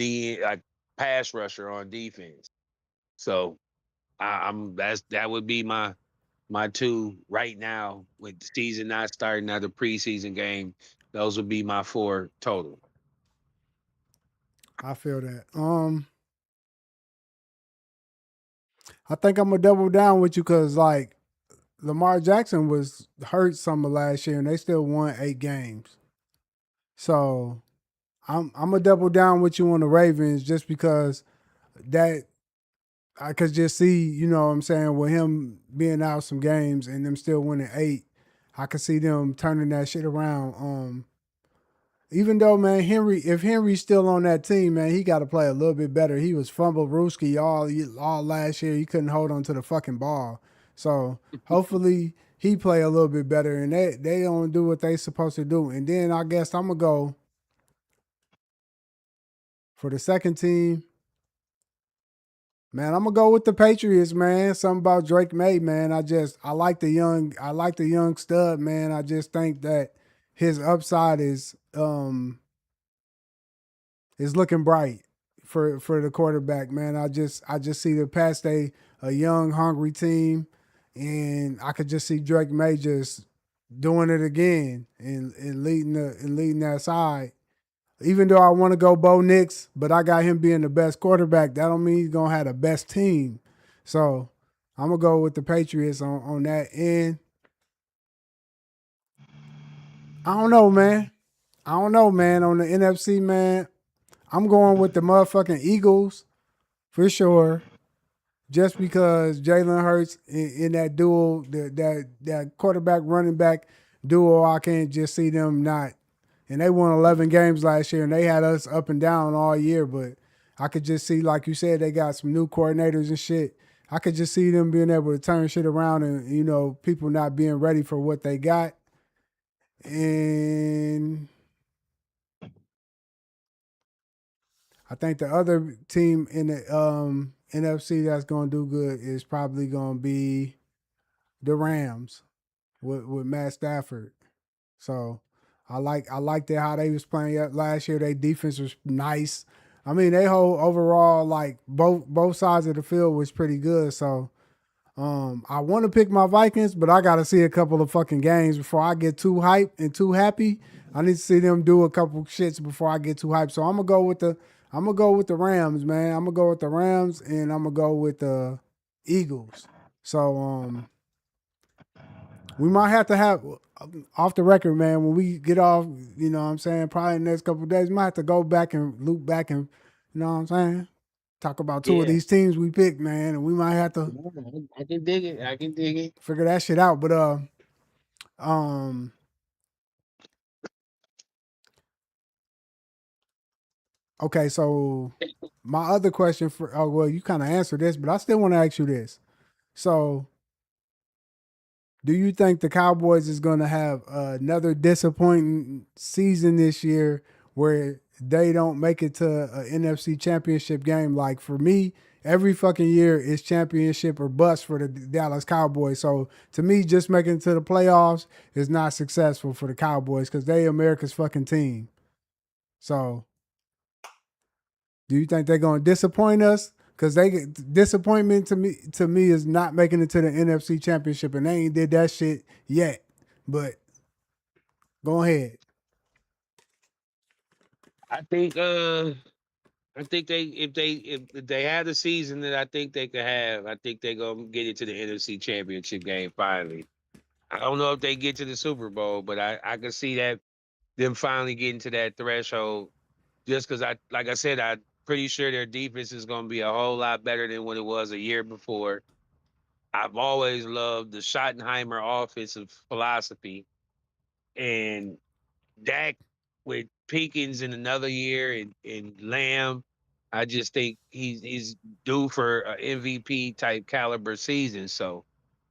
Speaker 2: pass rusher on defense. So that would be my two right now with the season not starting out the preseason game. Those would be my four total.
Speaker 1: I feel that. I think I'm gonna double down with you because like Lamar Jackson was hurt some of last year and they still won 8 games. So I'm gonna double down with you on the Ravens just because that I could just see, what I'm saying, with him being out some games and them still winning 8, I could see them turning that shit around. Even though, man, if Henry's still on that team, man, he got to play a little bit better. He was fumble rooski all last year. He couldn't hold on to the fucking ball. So hopefully he play a little bit better, and they don't do what they supposed to do. And then I guess I'm gonna go for the second team. Man, I'm gonna go with the Patriots, man. Something about Drake May, man. I like the young stud, man. I just think that his upside is looking bright for the quarterback, man. I just see the past a young, hungry team, and I could just see Drake May just doing it again and leading that side. Even though I want to go Bo Nix, but I got him being the best quarterback. That don't mean he's gonna have the best team. So I'm gonna go with the Patriots on that end. I don't know, man. I don't know, man. On the NFC, man, I'm going with the motherfucking Eagles for sure. Just because Jalen Hurts in that duel, that quarterback running back duo, I can't just see them not. And they won 11 games last year, and they had us up and down all year. But I could just see, like you said, they got some new coordinators and shit. I could just see them being able to turn shit around, and people not being ready for what they got. And I think the other team in the NFC that's going to do good is probably going to be the Rams with Matt Stafford. So I like that how they was playing last year. Their defense was nice. I mean, they whole overall like both sides of the field was pretty good. So I want to pick my Vikings, but I got to see a couple of fucking games before I get too hyped and too happy. I need to see them do a couple shits before I get too hyped. So I'm gonna go with the Rams, man. I'm gonna go with the Rams, and I'm gonna go with the Eagles. So we might have to have off the record, man. When we get off, you know what I'm saying, probably the next couple of days, we might have to go back and loop back and you know what I'm saying, talk about two of
Speaker 2: Yeah.
Speaker 1: these teams we picked, man, and we might have to
Speaker 2: I can dig it. I can dig it.
Speaker 1: figure that shit out. But um, Okay, so my other question for well, you kind of answered this, but I still want to ask you this. So, do you think the Cowboys is going to have another disappointing season this year where they don't make it to an NFC Championship game? Like for me, every fucking year is championship or bust for the Dallas Cowboys. So to me, just making it to the playoffs is not successful for the Cowboys because they America's fucking team. So do you think they're going to disappoint us? Because they get disappointment to me is not making it to the NFC Championship, and they ain't did that shit yet. But go ahead.
Speaker 2: I think I think if they had the season that I think they could have, I think they're gonna get into the NFC Championship game finally. I don't know if they get to the Super Bowl, but I can see that them finally getting to that threshold. Just because I like I said, I'm pretty sure their defense is gonna be a whole lot better than what it was a year before. I've always loved the Schottenheimer offensive philosophy, and Dak with Pickens in another year and Lamb, I just think he's due for an MVP type caliber season. So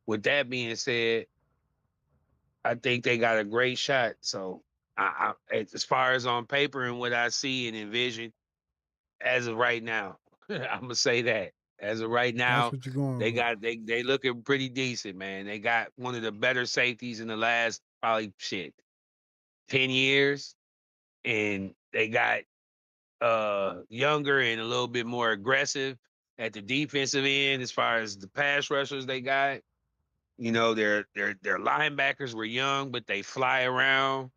Speaker 2: with that being said, I think they got a great shot. So as far as on paper and what I see and envision as of right now, I'm gonna say that as of right
Speaker 1: That's
Speaker 2: now,
Speaker 1: what you're going
Speaker 2: they
Speaker 1: with.
Speaker 2: got they looking pretty decent, man. They got one of the better safeties in the last probably 10 years, and they got younger and a little bit more aggressive at the defensive end as far as the pass rushers they got. You know, their linebackers were young, but they fly around.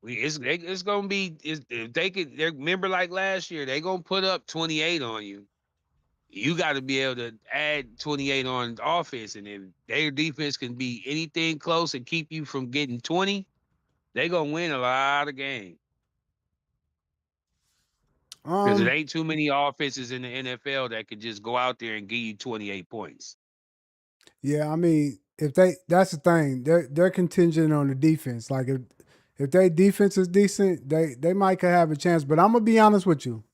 Speaker 2: It's gonna be if they could. They remember like last year, they gonna put up 28 on you. You got to be able to add 28 on offense, and if their defense can be anything close and keep you from getting 20, they gonna win a lot of games. Because it
Speaker 1: Um,
Speaker 2: ain't too many offenses in the NFL that could just go out there and give you 28 points.
Speaker 1: yeah, I mean, if they that's the thing, they're contingent on the defense. Like if their defense is decent, they might could have a chance. But I'm gonna be honest with you.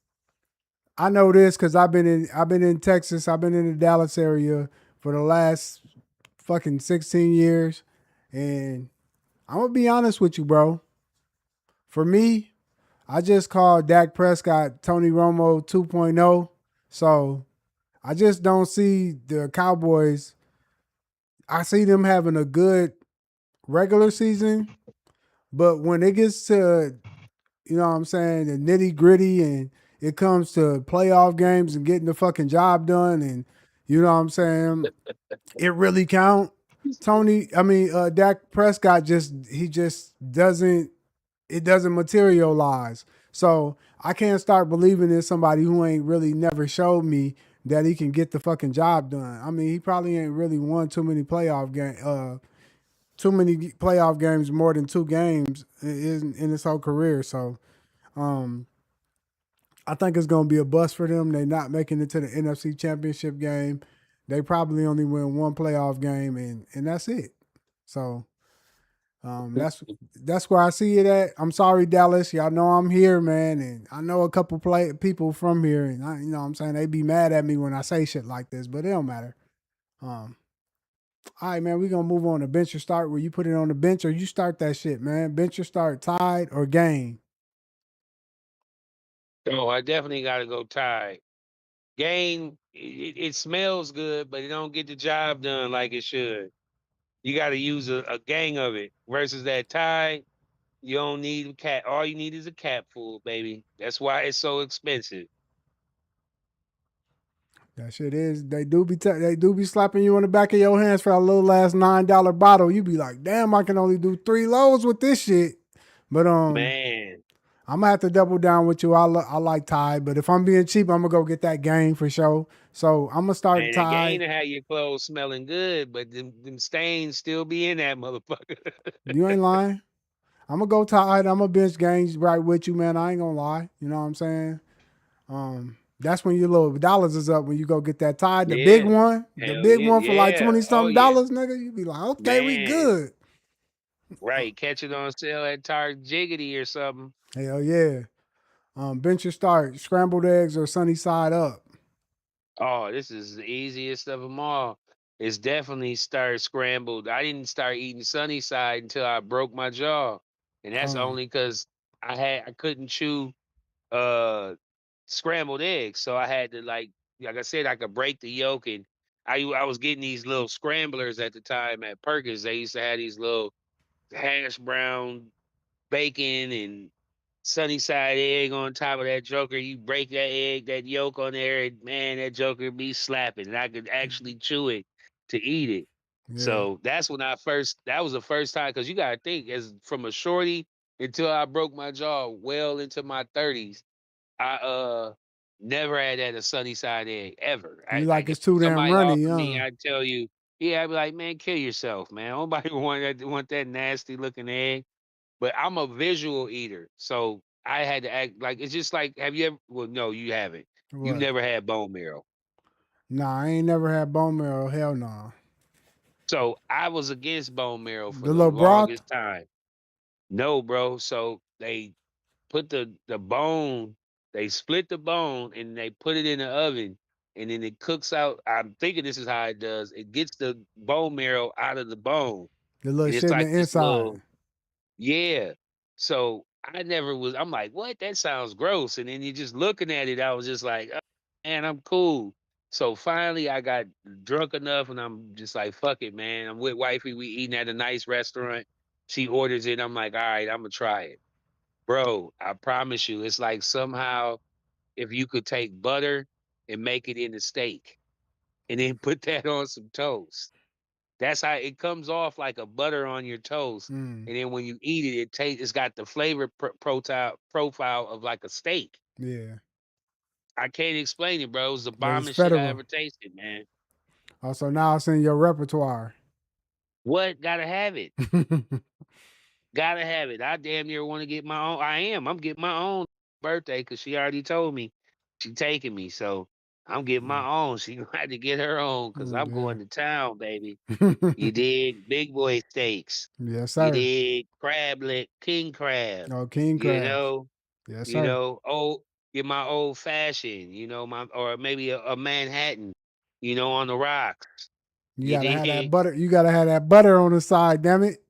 Speaker 1: I know this because I've been in Texas, I've been in the Dallas area for the last fucking 16 years, and I'm gonna be honest with you, bro. For me, I just called Dak Prescott Tony Romo 2.0. So I just don't see the Cowboys. I see them having a good regular season, but when it gets to, what I'm saying, the nitty gritty and it comes to playoff games and getting the fucking job done and you know what I'm saying, it really count. Dak Prescott just doesn't it doesn't materialize. So I can't start believing in somebody who ain't really never showed me that he can get the fucking job done. I mean, he probably ain't really won too many playoff games, more than two games in his whole career. So um, I think it's gonna be a bust for them. They not making it to the NFC Championship game. They probably only win one playoff game, and that's it. So that's where I see it at. I'm sorry, Dallas. Y'all know I'm here, man, and I know a couple people from here, and you know what I'm saying, they be mad at me when I say shit like this, but it don't matter. Um, all right, man, we gonna move on to bench or start. Where you put it on the bench or you start that shit, man. Bench or start, tied or game.
Speaker 2: So I definitely got to go tie. Game, it smells good, but it don't get the job done like it should. You got to use a gang of it versus that tie. You don't need a cat. All you need is a cap full, baby. That's why it's so expensive.
Speaker 1: That shit is. They do be slapping you on the back of your hands for a little ass $9 bottle. You be like, damn, I can only do three loads with this shit. But
Speaker 2: Man,
Speaker 1: I'm gonna have to double down with you. I like Tide, but if I'm being cheap, I'm gonna go get that game for sure. So I'm gonna start
Speaker 2: man, that game
Speaker 1: Tide.
Speaker 2: to have your clothes smelling good, but them stains still be in that motherfucker.
Speaker 1: You ain't lying. I'm gonna go Tide. I'm gonna bench games right with you, man. I ain't gonna lie. You know what I'm saying? That's when your little dollars is up when you go get that Tide,
Speaker 2: Yeah.
Speaker 1: the
Speaker 2: Hell
Speaker 1: big
Speaker 2: yeah.
Speaker 1: one for like
Speaker 2: Yeah.
Speaker 1: 20
Speaker 2: Oh
Speaker 1: something
Speaker 2: yeah.
Speaker 1: dollars, nigga. You be like, okay, we
Speaker 2: Man.
Speaker 1: good.
Speaker 2: Right. Catch it on sale at Target Jiggity or something.
Speaker 1: Hell yeah. Bench or start, scrambled eggs or sunny side up.
Speaker 2: Oh, this is the easiest of them all. It's definitely start scrambled. I didn't start eating sunny side until I broke my jaw, and that's
Speaker 1: Um,
Speaker 2: only because I couldn't chew uh scrambled eggs, so I had to like I said, I could break the yolk, and I was getting these little scramblers at the time at Perkins. They used to have these little hash brown bacon and sunny side egg on top of that joker. You break that egg, that yolk on there, and man, that joker be slapping. And I could actually chew it to eat it.
Speaker 1: yeah.
Speaker 2: So that's when that was the first time, because you gotta think, as from a shorty until I broke my jaw well into my 30s, I never had a sunny side egg ever.
Speaker 1: You
Speaker 2: Like
Speaker 1: like
Speaker 2: if
Speaker 1: it's too damn
Speaker 2: somebody
Speaker 1: runny,
Speaker 2: offered me,
Speaker 1: huh?
Speaker 2: I'd tell you, yeah, I'd be like, man, kill yourself, man. Nobody want that nasty looking egg. But I'm a visual eater, so I had to act like it's just like, have you ever? Well, no, you haven't. You
Speaker 1: What?
Speaker 2: never had bone marrow.
Speaker 1: Nah, I ain't never had bone marrow. Hell no.
Speaker 2: So I was against bone marrow for
Speaker 1: The
Speaker 2: the
Speaker 1: little broth,
Speaker 2: longest time. No, bro. So they put the bone, they split the bone and they put it in the oven, and then it cooks out. I'm thinking this is how it does. It gets the bone marrow out of the bone,
Speaker 1: the little
Speaker 2: and it's
Speaker 1: shit in
Speaker 2: like
Speaker 1: the
Speaker 2: this
Speaker 1: inside.
Speaker 2: little. Yeah. So I never was. I'm like, what? That sounds gross. And then you just looking at it, I was just like, oh, man, I'm cool. So finally, I got drunk enough, and I'm just like, fuck it, man. I'm with wifey. We eating at a nice restaurant. She orders it. I'm like, all right, I'm gonna try it, bro. I promise you, it's like somehow if you could take butter and make it in a steak, and then put that on some toast. That's how it comes off, like a butter on your toast,
Speaker 1: Mm,
Speaker 2: and then when you eat it, it's got the flavor profile of like a steak.
Speaker 1: yeah.
Speaker 2: I can't explain it, bro. It was the
Speaker 1: It's
Speaker 2: bombest shit I
Speaker 1: federal.
Speaker 2: ever tasted, man.
Speaker 1: Also, now it's in your repertoire.
Speaker 2: What? Gotta have it. Gotta have it. I damn near want to get my own. I am. I'm getting my own birthday because she already told me she taking me. So I'm getting my
Speaker 1: Mm,
Speaker 2: own. She gonna have to get her own because I'm
Speaker 1: yeah.
Speaker 2: going to town, baby. You dig? Big boy steaks.
Speaker 1: Yes,
Speaker 2: You
Speaker 1: sir.
Speaker 2: dig? Crab leg, king crab.
Speaker 1: Oh, king
Speaker 2: You
Speaker 1: crabs.
Speaker 2: know,
Speaker 1: Yes, sir.
Speaker 2: get my old fashioned. My or maybe a Manhattan. On the rocks.
Speaker 1: You
Speaker 2: You
Speaker 1: gotta have that
Speaker 2: dig?
Speaker 1: butter. You gotta have that butter on the side. Damn it.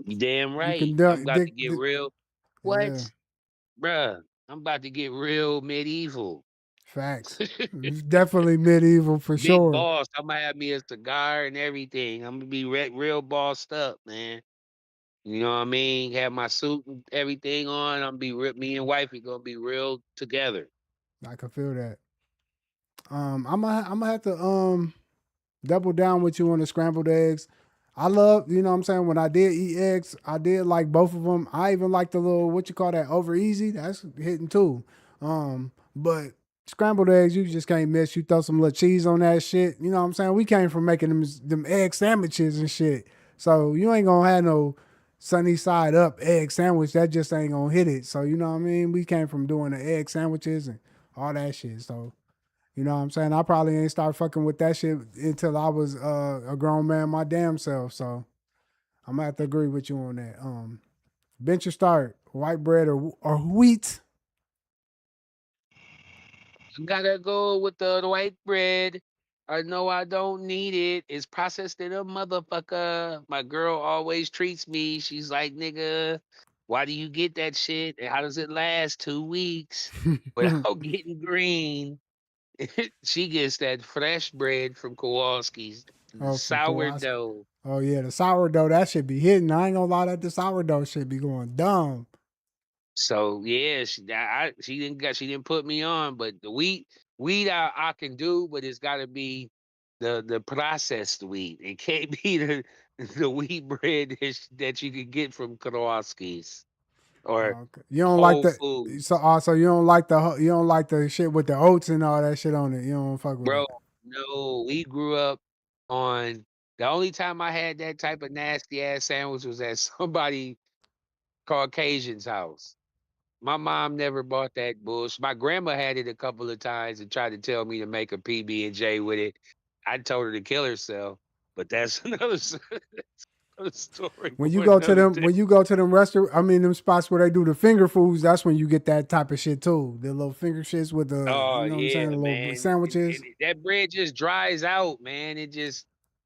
Speaker 2: You damn
Speaker 1: You can
Speaker 2: right.
Speaker 1: do
Speaker 2: I'm
Speaker 1: it.
Speaker 2: about to get real. What,
Speaker 1: Yeah.
Speaker 2: bruh? I'm about to get real medieval.
Speaker 1: Facts. It's definitely medieval for
Speaker 2: Big
Speaker 1: sure.
Speaker 2: boss. I'm gonna have me a cigar and everything. I'm gonna be real bossed up, man. You know what I mean? Have my suit and everything on. I'm be me and wifey gonna be real together.
Speaker 1: I can feel that. I'm gonna have to double down with you on the scrambled eggs. I love, you know what I'm saying, when I did eat eggs, I did like both of them. I even like the little, what you call that, over easy. That's hitting too. But scrambled eggs, you just can't miss. You throw some little cheese on that shit. You know what I'm saying? We came from making them egg sandwiches and shit. So you ain't gonna have no sunny side up egg sandwich. That just ain't gonna hit it. So you know what I mean? We came from doing the egg sandwiches and all that shit. So you know what I'm saying? I probably ain't start fucking with that shit until I was a grown man my damn self. So I'm gonna have to agree with you on that. Bench or start, white bread or wheat.
Speaker 2: Gotta go with the white bread. I know I don't need it. It's processed in a motherfucker. My girl always treats me. She's like, nigga, why do you get that shit? And how does it last 2 weeks without getting green? She gets that fresh bread from Kowalski's, the
Speaker 1: Oh, from Kowalski.
Speaker 2: sourdough.
Speaker 1: Oh yeah, the sourdough that should be hitting. I ain't gonna lie, that the sourdough should be going dumb.
Speaker 2: So yeah, she didn't put me on, but the wheat I can do, but it's got to be the processed wheat. It can't be the wheat bread that you can get from Kowalski's or
Speaker 1: Okay. You don't like
Speaker 2: Whole
Speaker 1: the so
Speaker 2: Foods,
Speaker 1: also you don't like the shit with the oats and all that shit on it. You don't fuck with
Speaker 2: bro.
Speaker 1: that.
Speaker 2: No, we grew up on. The only time I had that type of nasty ass sandwich was at somebody Caucasian's house. My mom never bought that bullshit. My grandma had it a couple of times and tried to tell me to make a PB and J with it. I told her to kill herself, but that's another. a story
Speaker 1: When you
Speaker 2: for
Speaker 1: go to
Speaker 2: another
Speaker 1: them,
Speaker 2: day.
Speaker 1: when you go to them restaurant, I mean them spots where they do the finger foods. That's when you get that type of shit too. The little finger shits with the,
Speaker 2: Oh
Speaker 1: you know what I'm saying,
Speaker 2: yeah,
Speaker 1: the little
Speaker 2: man.
Speaker 1: sandwiches.
Speaker 2: That bread just dries out, man. It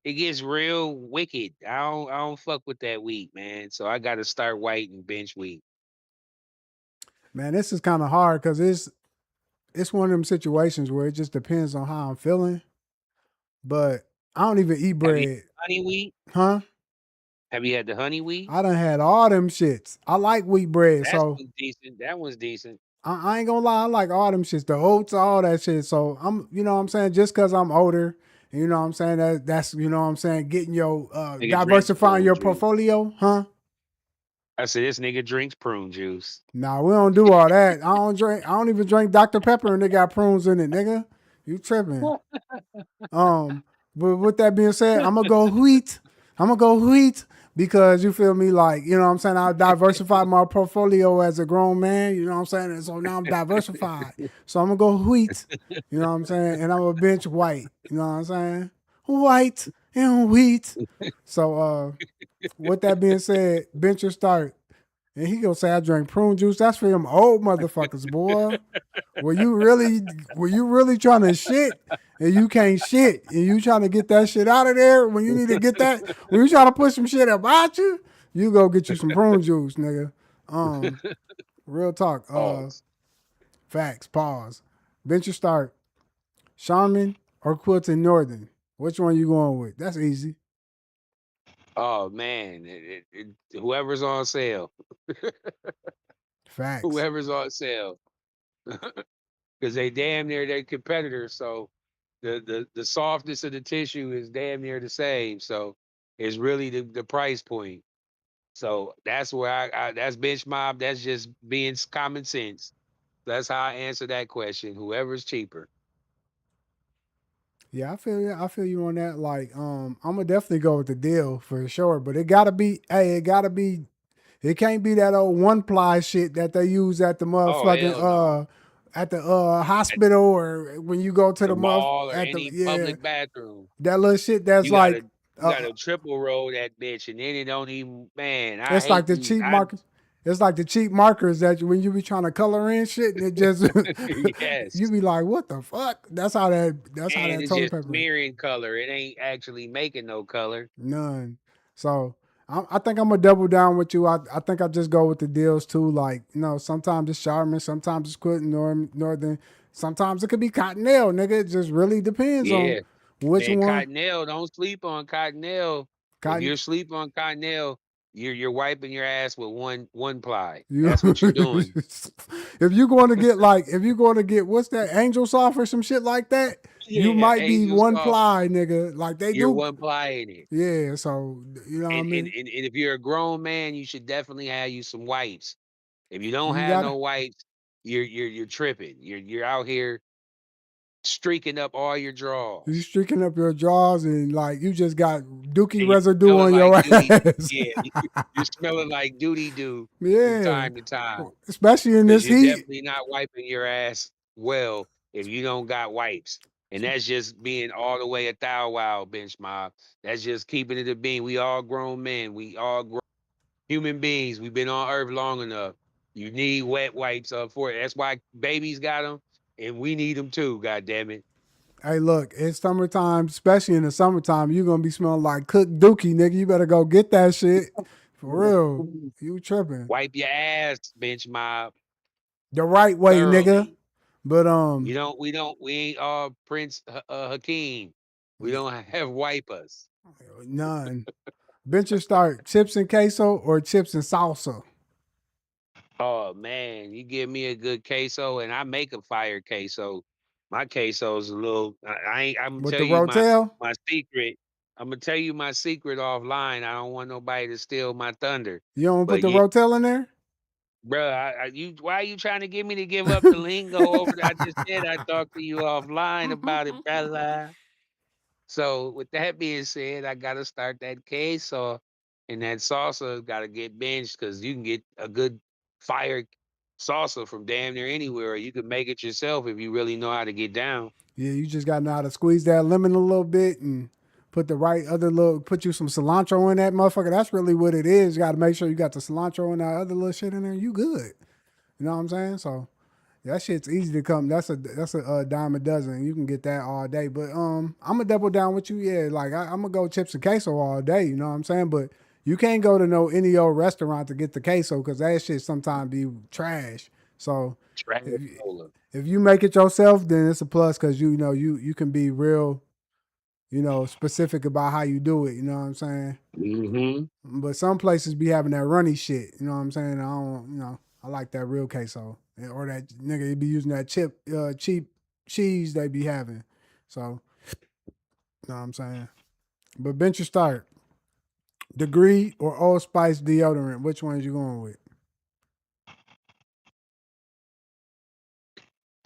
Speaker 2: gets real wicked. I don't fuck with that wheat, man. So I gotta start white and bench wheat.
Speaker 1: Man, this is kind of hard because it's one of them situations where it just depends on how I'm feeling. But I don't even eat
Speaker 2: Have you
Speaker 1: bread,
Speaker 2: had honey wheat?
Speaker 1: huh?
Speaker 2: Have you had the honey wheat?
Speaker 1: I done had all them shits. I like wheat bread,
Speaker 2: That's
Speaker 1: so
Speaker 2: one's decent. That one's decent.
Speaker 1: I ain't gonna lie. I like all them shits, the oats, all that shit. So you know what I'm saying, just because I'm older, you know what I'm saying, that's you know what I'm saying, getting your
Speaker 2: Nigga drinks
Speaker 1: diversifying
Speaker 2: prune
Speaker 1: your
Speaker 2: juice.
Speaker 1: portfolio, huh?
Speaker 2: I said this nigga drinks prune juice.
Speaker 1: Nah, we don't do all that. I don't drink. I don't even drink Dr Pepper, and they got prunes in it, nigga. You tripping? Um, but with that being said, I'm gonna go wheat. I'm gonna go wheat because you feel me, like you know what I'm saying. I diversified my portfolio as a grown man. You know what I'm saying, and so now I'm diversified. So I'm gonna go wheat. You know what I'm saying, and I'm gonna bench white. You know what I'm saying, white and wheat. So with that being said, bench your start. And he gonna say I drink prune juice. That's for them old motherfuckers, boy. Were you really trying to shit and you can't shit and you trying to get that shit out of there when you need to get that when you trying to push some shit about you, you go get you some prune juice, nigga. Um, real talk.
Speaker 2: Pause.
Speaker 1: Facts. Pause. Venture start. Charmin or Quilton Northern. Which one you going with? That's easy.
Speaker 2: Oh man, whoever's on sale,
Speaker 1: Facts.
Speaker 2: whoever's on sale, because they damn near their competitors. So the softness of the tissue is damn near the same. So it's really the price point. So that's where that's bench mob. That's just being common sense. That's how I answer that question. Whoever's cheaper.
Speaker 1: Yeah, I feel you. I feel you on that. Like, I'm gonna definitely go with the deal for sure. But it gotta be, hey, it gotta be. It can't be that old one ply shit that they use at the
Speaker 2: Oh
Speaker 1: motherfucking
Speaker 2: hell no.
Speaker 1: at the
Speaker 2: At
Speaker 1: hospital or when you go to
Speaker 2: the
Speaker 1: the mother
Speaker 2: mall or
Speaker 1: at the
Speaker 2: any
Speaker 1: yeah,
Speaker 2: public bathroom.
Speaker 1: that little shit that's
Speaker 2: You gotta
Speaker 1: like
Speaker 2: you
Speaker 1: uh
Speaker 2: gotta triple roll that bitch, and then it don't even. Man, I
Speaker 1: it's like
Speaker 2: hate
Speaker 1: the
Speaker 2: you.
Speaker 1: cheap
Speaker 2: I
Speaker 1: markers. It's like the cheap markers that when you be trying to color in shit and it just you
Speaker 2: yes,
Speaker 1: be like, what the fuck? That's how that
Speaker 2: and it's
Speaker 1: toilet
Speaker 2: just
Speaker 1: paper.
Speaker 2: smearing color. It ain't actually making no color.
Speaker 1: None. So I think I'm gonna double down with you. I think I just go with the deals too. Like sometimes it's Charmin, sometimes it's Quentin Northern, sometimes it could be Cottonelle, nigga. It just really depends on
Speaker 2: Yeah,
Speaker 1: which
Speaker 2: man.
Speaker 1: one.
Speaker 2: Cottonelle, don't sleep on Cottonelle. If
Speaker 1: Cotton,
Speaker 2: you're sleep on Cottonelle, you're wiping your ass with one ply.
Speaker 1: you
Speaker 2: That's what you're doing.
Speaker 1: if you're going to get like if you're going to get what's that Angel Soft or some shit like that, you
Speaker 2: Yeah,
Speaker 1: might be
Speaker 2: Angel
Speaker 1: one
Speaker 2: Soft,
Speaker 1: ply, nigga. Like they
Speaker 2: you're
Speaker 1: do.
Speaker 2: one ply in it.
Speaker 1: Yeah. So you know what I mean.
Speaker 2: And if you're a grown man, you should definitely have you some wipes. If you don't
Speaker 1: You
Speaker 2: have
Speaker 1: gotta
Speaker 2: no wipes, you're tripping. You're out here streaking up all your
Speaker 1: You
Speaker 2: drawers.
Speaker 1: streaking up your jaws and like you just got dookie
Speaker 2: And you
Speaker 1: residue
Speaker 2: smelling
Speaker 1: on
Speaker 2: like
Speaker 1: your
Speaker 2: duty.
Speaker 1: ass.
Speaker 2: Yeah, you're smelling like duty do from
Speaker 1: Yeah.
Speaker 2: time to time
Speaker 1: Especially in
Speaker 2: because
Speaker 1: this
Speaker 2: you're
Speaker 1: heat.
Speaker 2: definitely not wiping your ass well if you don't got wipes. And that's just being all the way a thou wow bench mob. That's just keeping it a being. We all grown men. We all human beings. We've been on Earth long enough. You need wet wipes for it. That's why babies got them, and we need them too. God damn it.
Speaker 1: Hey, look, it's summertime, especially in the summertime, you're gonna be smelling like cooked dookie, nigga. You better go get that shit. For real. You tripping.
Speaker 2: Wipe your ass, bench mob,
Speaker 1: The right way, nigga.
Speaker 2: thoroughly.
Speaker 1: But
Speaker 2: We ain't all Prince Hakeem. We don't have wipers.
Speaker 1: none. Bencher start chips and queso or chips and salsa.
Speaker 2: Oh man, you give me a good queso, and I make a fire queso. My queso's a little. I ain't. I'm gonna
Speaker 1: With
Speaker 2: tell
Speaker 1: the
Speaker 2: you
Speaker 1: rotel?
Speaker 2: my secret. I'm gonna tell you my secret offline. I don't want nobody to steal my thunder.
Speaker 1: You don't put
Speaker 2: But
Speaker 1: the
Speaker 2: yeah,
Speaker 1: rotel in there?
Speaker 2: bro, you why are you trying to get me to give up the lingo over? I just said I talked to you offline about it, brother. So with that being said, I gotta start that queso, and that salsa gotta get benched because you can get a good fire salsa from damn near anywhere. Or you can make it yourself if you really know how to get down.
Speaker 1: Yeah, you just gotta know how to squeeze that lemon a little bit and put the right other little, put you some cilantro in that motherfucker. That's really what it is. You got to make sure you got the cilantro and that other little shit in there. You good. You know what I'm saying? So that shit's easy to come. That's a dime a dozen. You can get that all day. But I'm gonna double down with you. Yeah, like I'm gonna go chips and queso all day. You know what I'm saying? But you can't go to no any old restaurant to get the queso because that shit sometimes be trash. So
Speaker 2: Trash
Speaker 1: if
Speaker 2: Cola.
Speaker 1: if you make it yourself, then it's a plus because you know you can be real, specific about how you do it. You know what I'm saying?
Speaker 2: Mm-hmm.
Speaker 1: But some places be having that runny shit. You know what I'm saying? I don't. I like that real queso or that nigga. They be using that cheap cheese they be having. So you know what I'm saying? But bench your start. Degree or Old Spice deodorant? Which one is you going with?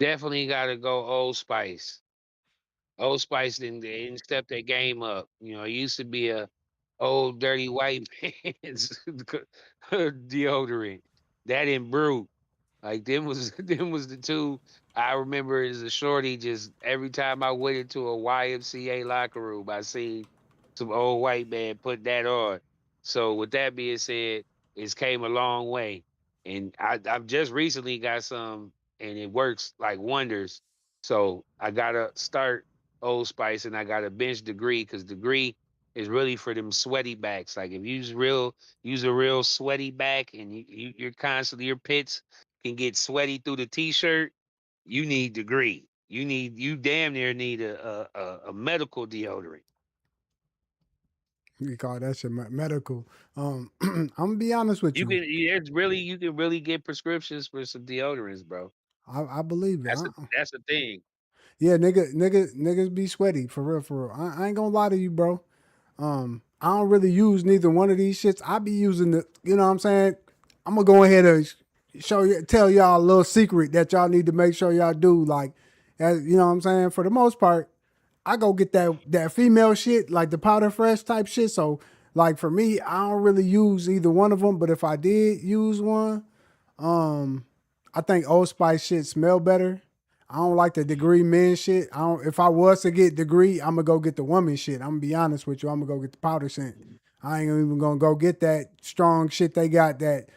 Speaker 2: Definitely got to go Old Spice. Old Spice didn't step their game up. It used to be a old dirty white man's deodorant. That in brew. Like them was them was the two I remember as a shorty. Just every time I went into a YMCA locker room, I seen some old white man put that on. So with that being said, it's came a long way, and I've just recently got some, and it works like wonders. So I gotta start Old Spice, and I got to bench Degree because Degree is really for them sweaty backs. Like if you use a real sweaty back, and you're constantly your pits can get sweaty through the t-shirt, you need Degree. You damn near need a medical deodorant.
Speaker 1: We call that shit medical. I'm gonna be honest with
Speaker 2: You
Speaker 1: you.
Speaker 2: can it's really you can really get prescriptions for some deodorants, bro.
Speaker 1: I believe it.
Speaker 2: That's a thing.
Speaker 1: Yeah, niggas be sweaty for real, for real. I ain't gonna lie to you, bro. I don't really use neither one of these shits. I be using you know what I'm saying? I'm gonna go ahead and tell y'all a little secret that y'all need to make sure y'all do. Like, you know what I'm saying? For the most part, I go get that female shit, like the powder fresh type shit. So, like for me, I don't really use either one of them. But if I did use one, um, I think Old Spice shit smell better. I don't like the Degree men shit. I don't. If I was to get Degree, I'm gonna go get the woman shit. I'm gonna be honest with you. I'm gonna go get the powder scent. I ain't even gonna go get that strong shit they got that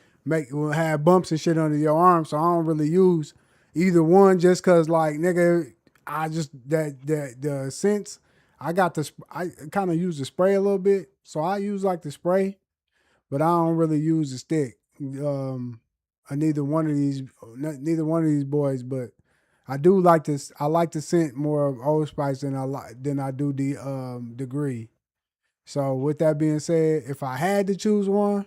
Speaker 1: will have bumps and shit under your arm. So I don't really use either one just cause like nigga, I just that the scents. I kind of use the spray a little bit. So I use like the spray but I don't really use the stick. Neither one of these boys, but I do like this. I like the scent more of Old Spice than I do the Degree. So with that being said, if I had to choose one,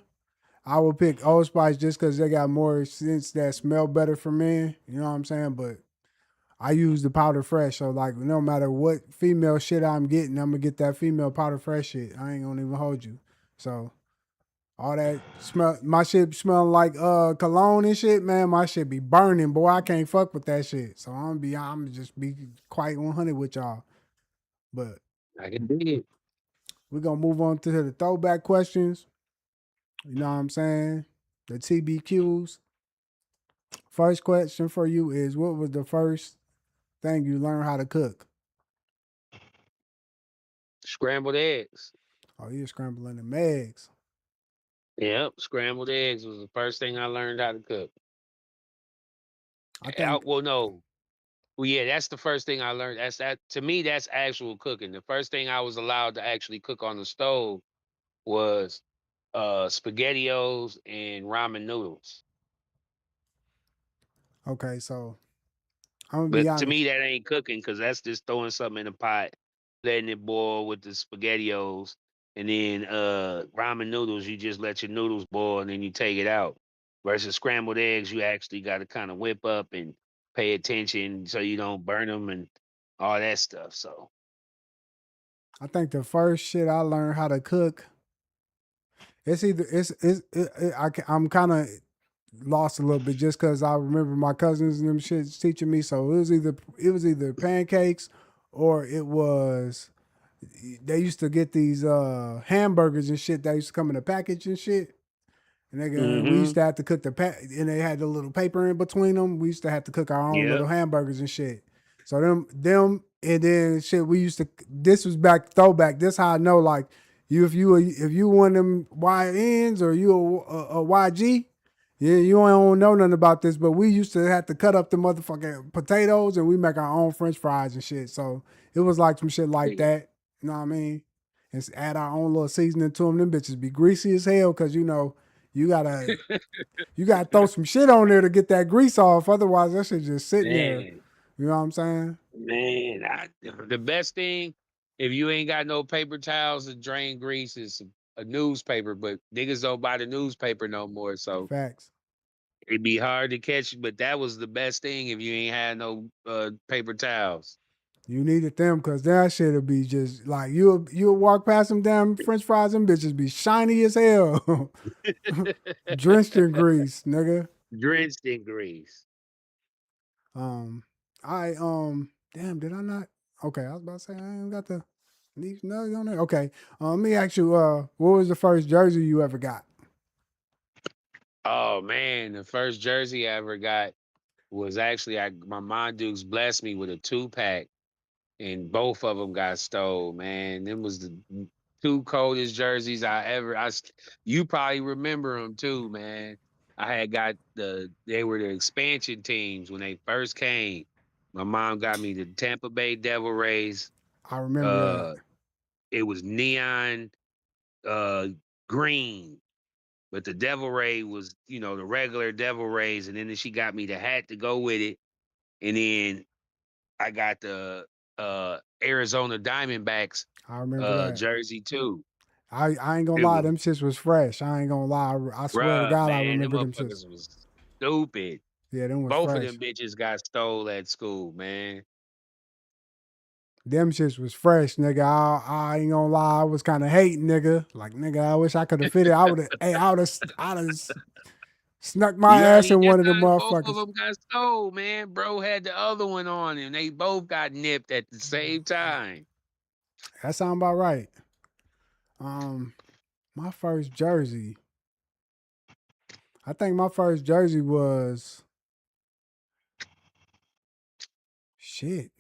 Speaker 1: I would pick Old Spice just because they got more scents that smell better for men. You know what I'm saying? But I use the powder fresh, so like no matter what female shit I'm getting, I'm gonna get that female powder fresh shit. I ain't gonna even hold you. So all that smell, my shit smelling like cologne and shit, man. My shit be burning, boy. I can't fuck with that shit. So I'm just be quite 100 with y'all. But
Speaker 2: I can dig it.
Speaker 1: we're gonna move on to the throwback questions. You know what I'm saying? The TBQs. First question for you is: what was the first thing you learned how to cook?
Speaker 2: Scrambled eggs.
Speaker 1: Oh, you're scrambling the eggs.
Speaker 2: Yep, scrambled eggs was the first thing I learned how to cook.
Speaker 1: I think
Speaker 2: Well, no. Well, yeah, that's the first thing I learned. That to me, that's actual cooking. The first thing I was allowed to actually cook on the stove was spaghettios and ramen noodles.
Speaker 1: okay. So I'm gonna be
Speaker 2: But to
Speaker 1: honest.
Speaker 2: me, that ain't cooking because that's just throwing something in a pot, letting it boil with the spaghettios, and then ramen noodles. You just let your noodles boil and then you take it out. Versus scrambled eggs, you actually got to kind of whip up and pay attention so you don't burn them and all that stuff. So
Speaker 1: I think the first shit I learned how to cook. It's either I'm kind of lost a little bit just because I remember my cousins and them shits teaching me. So it was either pancakes or it was they used to get these hamburgers and shit that used to come in a package and shit. And we used
Speaker 2: hmm
Speaker 1: to have to cook and they had the little paper in between them. We used to have to cook our own
Speaker 2: yep.
Speaker 1: little hamburgers and shit. So them And then shit, we used to. This was back throwback. This how I know like you if you one of them YNs or you a YG. Yeah, you don't know nothing about this, but we used to have to cut up the motherfucking potatoes and we make our own French fries and shit. So it was like some shit like
Speaker 2: Yeah.
Speaker 1: that. You know what I mean? And add our own little seasoning to them. Them bitches be greasy as hell because you gotta you gotta throw some shit on there to get that grease off. Otherwise, that shit just sitting there.
Speaker 2: Man,
Speaker 1: You know what I'm saying?
Speaker 2: man, the best thing if you ain't got no paper towels to drain grease is a newspaper, but niggas don't buy the newspaper no more, so
Speaker 1: Facts.
Speaker 2: it'd be hard to catch. But that was the best thing if you ain't had no paper towels.
Speaker 1: You needed them because that shit'll be just like you'll walk past them damn French fries, them bitches be shiny as hell, drenched in grease, nigga.
Speaker 2: Drenched in grease.
Speaker 1: Um, damn, did I not? Okay, I was about to say I ain't got the these nugs on there. Okay, let me ask you, what was the first jersey you ever got?
Speaker 2: Oh man, the first jersey I ever got was actually my mom Dukes blessed me with a 2-pack, and both of them got stole. Man, them was the two coldest jerseys I ever. You probably remember them too, man. I had got they were the expansion teams when they first came. My mom got me the Tampa Bay Devil Rays.
Speaker 1: I remember that.
Speaker 2: Uh, it was neon uh green. But the Devil Ray was, the regular Devil Rays, and then she got me the hat to go with it, and then I got the Arizona Diamondbacks
Speaker 1: I remember that.
Speaker 2: jersey too.
Speaker 1: I ain't gonna
Speaker 2: It
Speaker 1: lie,
Speaker 2: was,
Speaker 1: them shits was fresh. I ain't gonna lie. I swear to
Speaker 2: bruh,
Speaker 1: God, I
Speaker 2: man, them
Speaker 1: remember them shits.
Speaker 2: motherfuckers was stupid.
Speaker 1: Yeah, them was
Speaker 2: Both of them
Speaker 1: fresh.
Speaker 2: bitches got stole at school, man.
Speaker 1: Them shits was fresh, nigga. I ain't gonna lie, I was kind of hating, nigga. Like, nigga, I wish I could have fit it. I would have, hey, I would have snuck my
Speaker 2: You
Speaker 1: ass
Speaker 2: already
Speaker 1: in one of them
Speaker 2: guys, both of
Speaker 1: motherfuckers.
Speaker 2: them got stole, man. Bro had the other one on, and they both got nipped at the same time.
Speaker 1: That sound about right. Um, my first jersey. I think my first jersey was shit.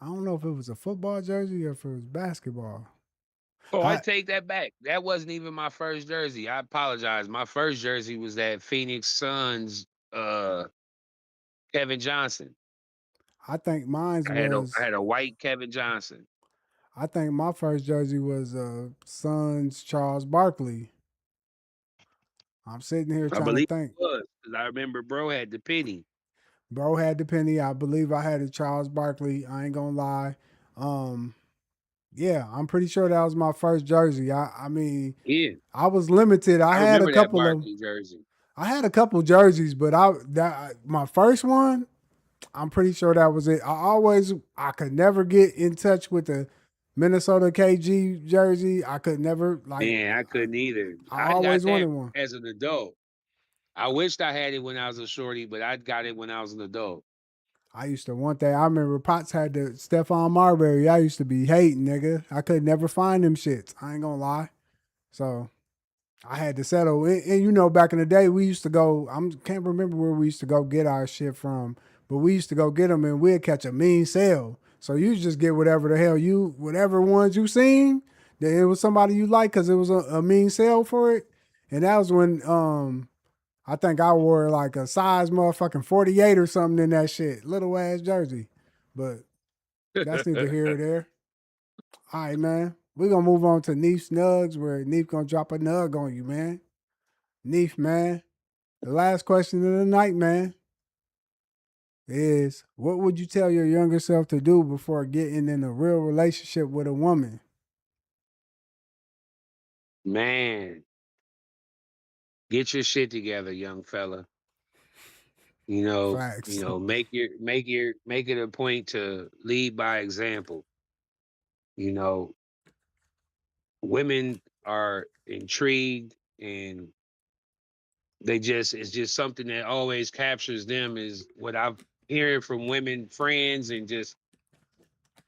Speaker 1: I don't know if it was a football jersey or if it was basketball.
Speaker 2: Oh, I
Speaker 1: I
Speaker 2: take that back. That wasn't even my first jersey. I apologize. My first jersey was that Phoenix Suns Kevin Johnson.
Speaker 1: I think mine's
Speaker 2: I
Speaker 1: was
Speaker 2: had a white Kevin Johnson.
Speaker 1: I think my first jersey was Suns Charles Barkley. I'm sitting here
Speaker 2: I
Speaker 1: trying to
Speaker 2: believe
Speaker 1: think.
Speaker 2: it was because I remember bro had the penny.
Speaker 1: Bro had the penny. I believe I had a Charles Barkley. I ain't gonna lie. Um, yeah, I'm pretty sure that was my first jersey. I mean,
Speaker 2: Yeah.
Speaker 1: I was limited.
Speaker 2: I remember that Barkley jersey.
Speaker 1: I had a couple jerseys, but my first one, I'm pretty sure that was it. I could never get in touch with the Minnesota KG jersey. I could never like
Speaker 2: Man, I couldn't either.
Speaker 1: I
Speaker 2: I got
Speaker 1: always
Speaker 2: that
Speaker 1: wanted one.
Speaker 2: as an adult. I wished I had it when I was a shorty, but I got it when I was an adult.
Speaker 1: I used to want that. I remember Potts had the Stephon Marbury. I used to be hating, nigga. I could never find them shits. I ain't gonna lie. So I had to settle. And back in the day, we used to go. I can't remember where we used to go get our shit from, but we used to go get them and we'd catch a mean sale. So you just get whatever the hell whatever ones you seen. That it was somebody you like because it was a mean sale for it. And that was when I think I wore like a size motherfucking 48 or something in that shit. Little ass jersey. But that's neither here or there. All right, man. We're gonna move on to Neef Snugs where Neef gonna drop a nug on you, man. Neef, man. The last question of the night, man, is what would you tell your younger self to do before getting in a real relationship with a woman?
Speaker 2: Man, get your shit together, young fella.
Speaker 1: Facts.
Speaker 2: Make it a point to lead by example. You know, women are intrigued and it's just something that always captures them is what I've hearing from women friends and just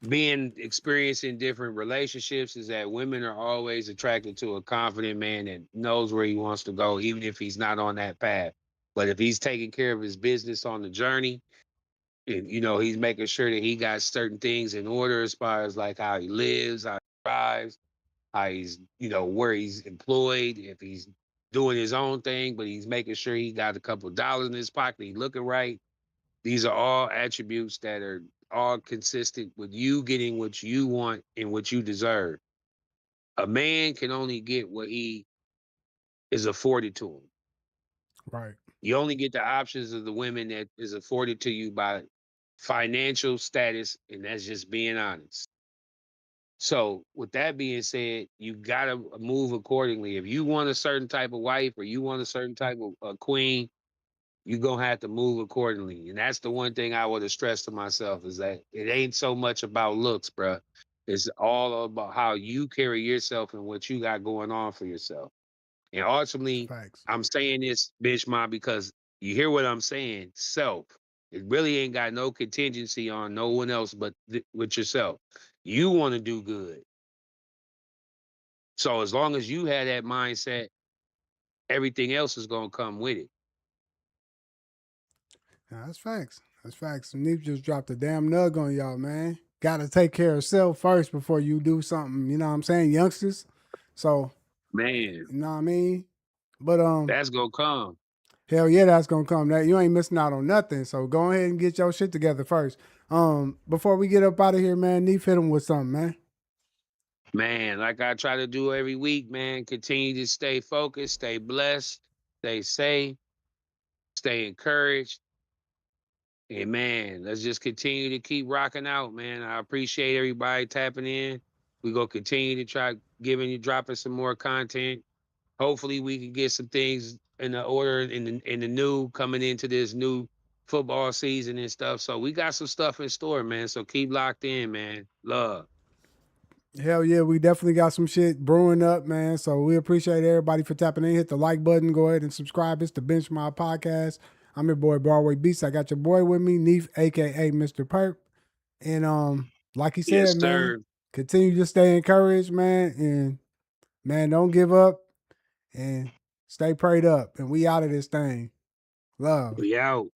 Speaker 2: being experiencing different relationships is that women are always attracted to a confident man that knows where he wants to go, even if he's not on that path. But if he's taking care of his business on the journey And he's making sure that he got certain things in order as far as like how he lives, how he drives, how he's, where he's employed, if he's doing his own thing, but he's making sure he got a couple of dollars in his pocket, he looking right. These are all attributes that are all consistent with you getting what you want and what you deserve. A man can only get what he is afforded to him.
Speaker 1: Right.
Speaker 2: You only get the options of the women that is afforded to you by financial status, and that's just being honest. So, with that being said, you gotta move accordingly. If you want a certain type of wife or you want a certain type of queen, you gonna have to move accordingly. And that's the one thing I would have stressed to myself is that it ain't so much about looks, bruh. It's all about how you carry yourself and what you got going on for yourself. And ultimately,
Speaker 1: Facts.
Speaker 2: I'm saying this, bitch, mom, because you hear what I'm saying. Self. It really ain't got no contingency on no one else but with yourself. You want to do good. So as long as you have that mindset, everything else is gonna come with it.
Speaker 1: Yeah, that's facts. That's facts. Neef just dropped a damn nug on y'all, man. Gotta take care of self first before you do something, you know what I'm saying, youngsters? So,
Speaker 2: Man,
Speaker 1: you know what I mean? But
Speaker 2: that's gonna come.
Speaker 1: hell yeah, that's gonna come. That you ain't missing out on nothing. So go ahead and get your shit together first. Before we get up out of here, man, Neef hit him with something, man.
Speaker 2: Man, like I try to do every week, man, continue to stay focused, stay blessed, stay safe, stay encouraged. And man, let's just continue to keep rocking out, man. I appreciate everybody tapping in. We gonna continue to try dropping some more content. Hopefully we can get some things in the order in the new coming into this new football season and stuff. So we got some stuff in store, man. So keep locked in, man. Love.
Speaker 1: Hell yeah, we definitely got some shit brewing up, man. So we appreciate everybody for tapping in. Hit the like button. Go ahead and subscribe. It's the Bench My Podcast. I'm your boy Broadway Beats. I got your boy with me, Neef, aka Mr. Perp. And like he
Speaker 2: Yes,
Speaker 1: said, man,
Speaker 2: sir.
Speaker 1: continue to stay encouraged, man. And man, don't give up and stay prayed up. And we out of this thing. Love.
Speaker 2: We out.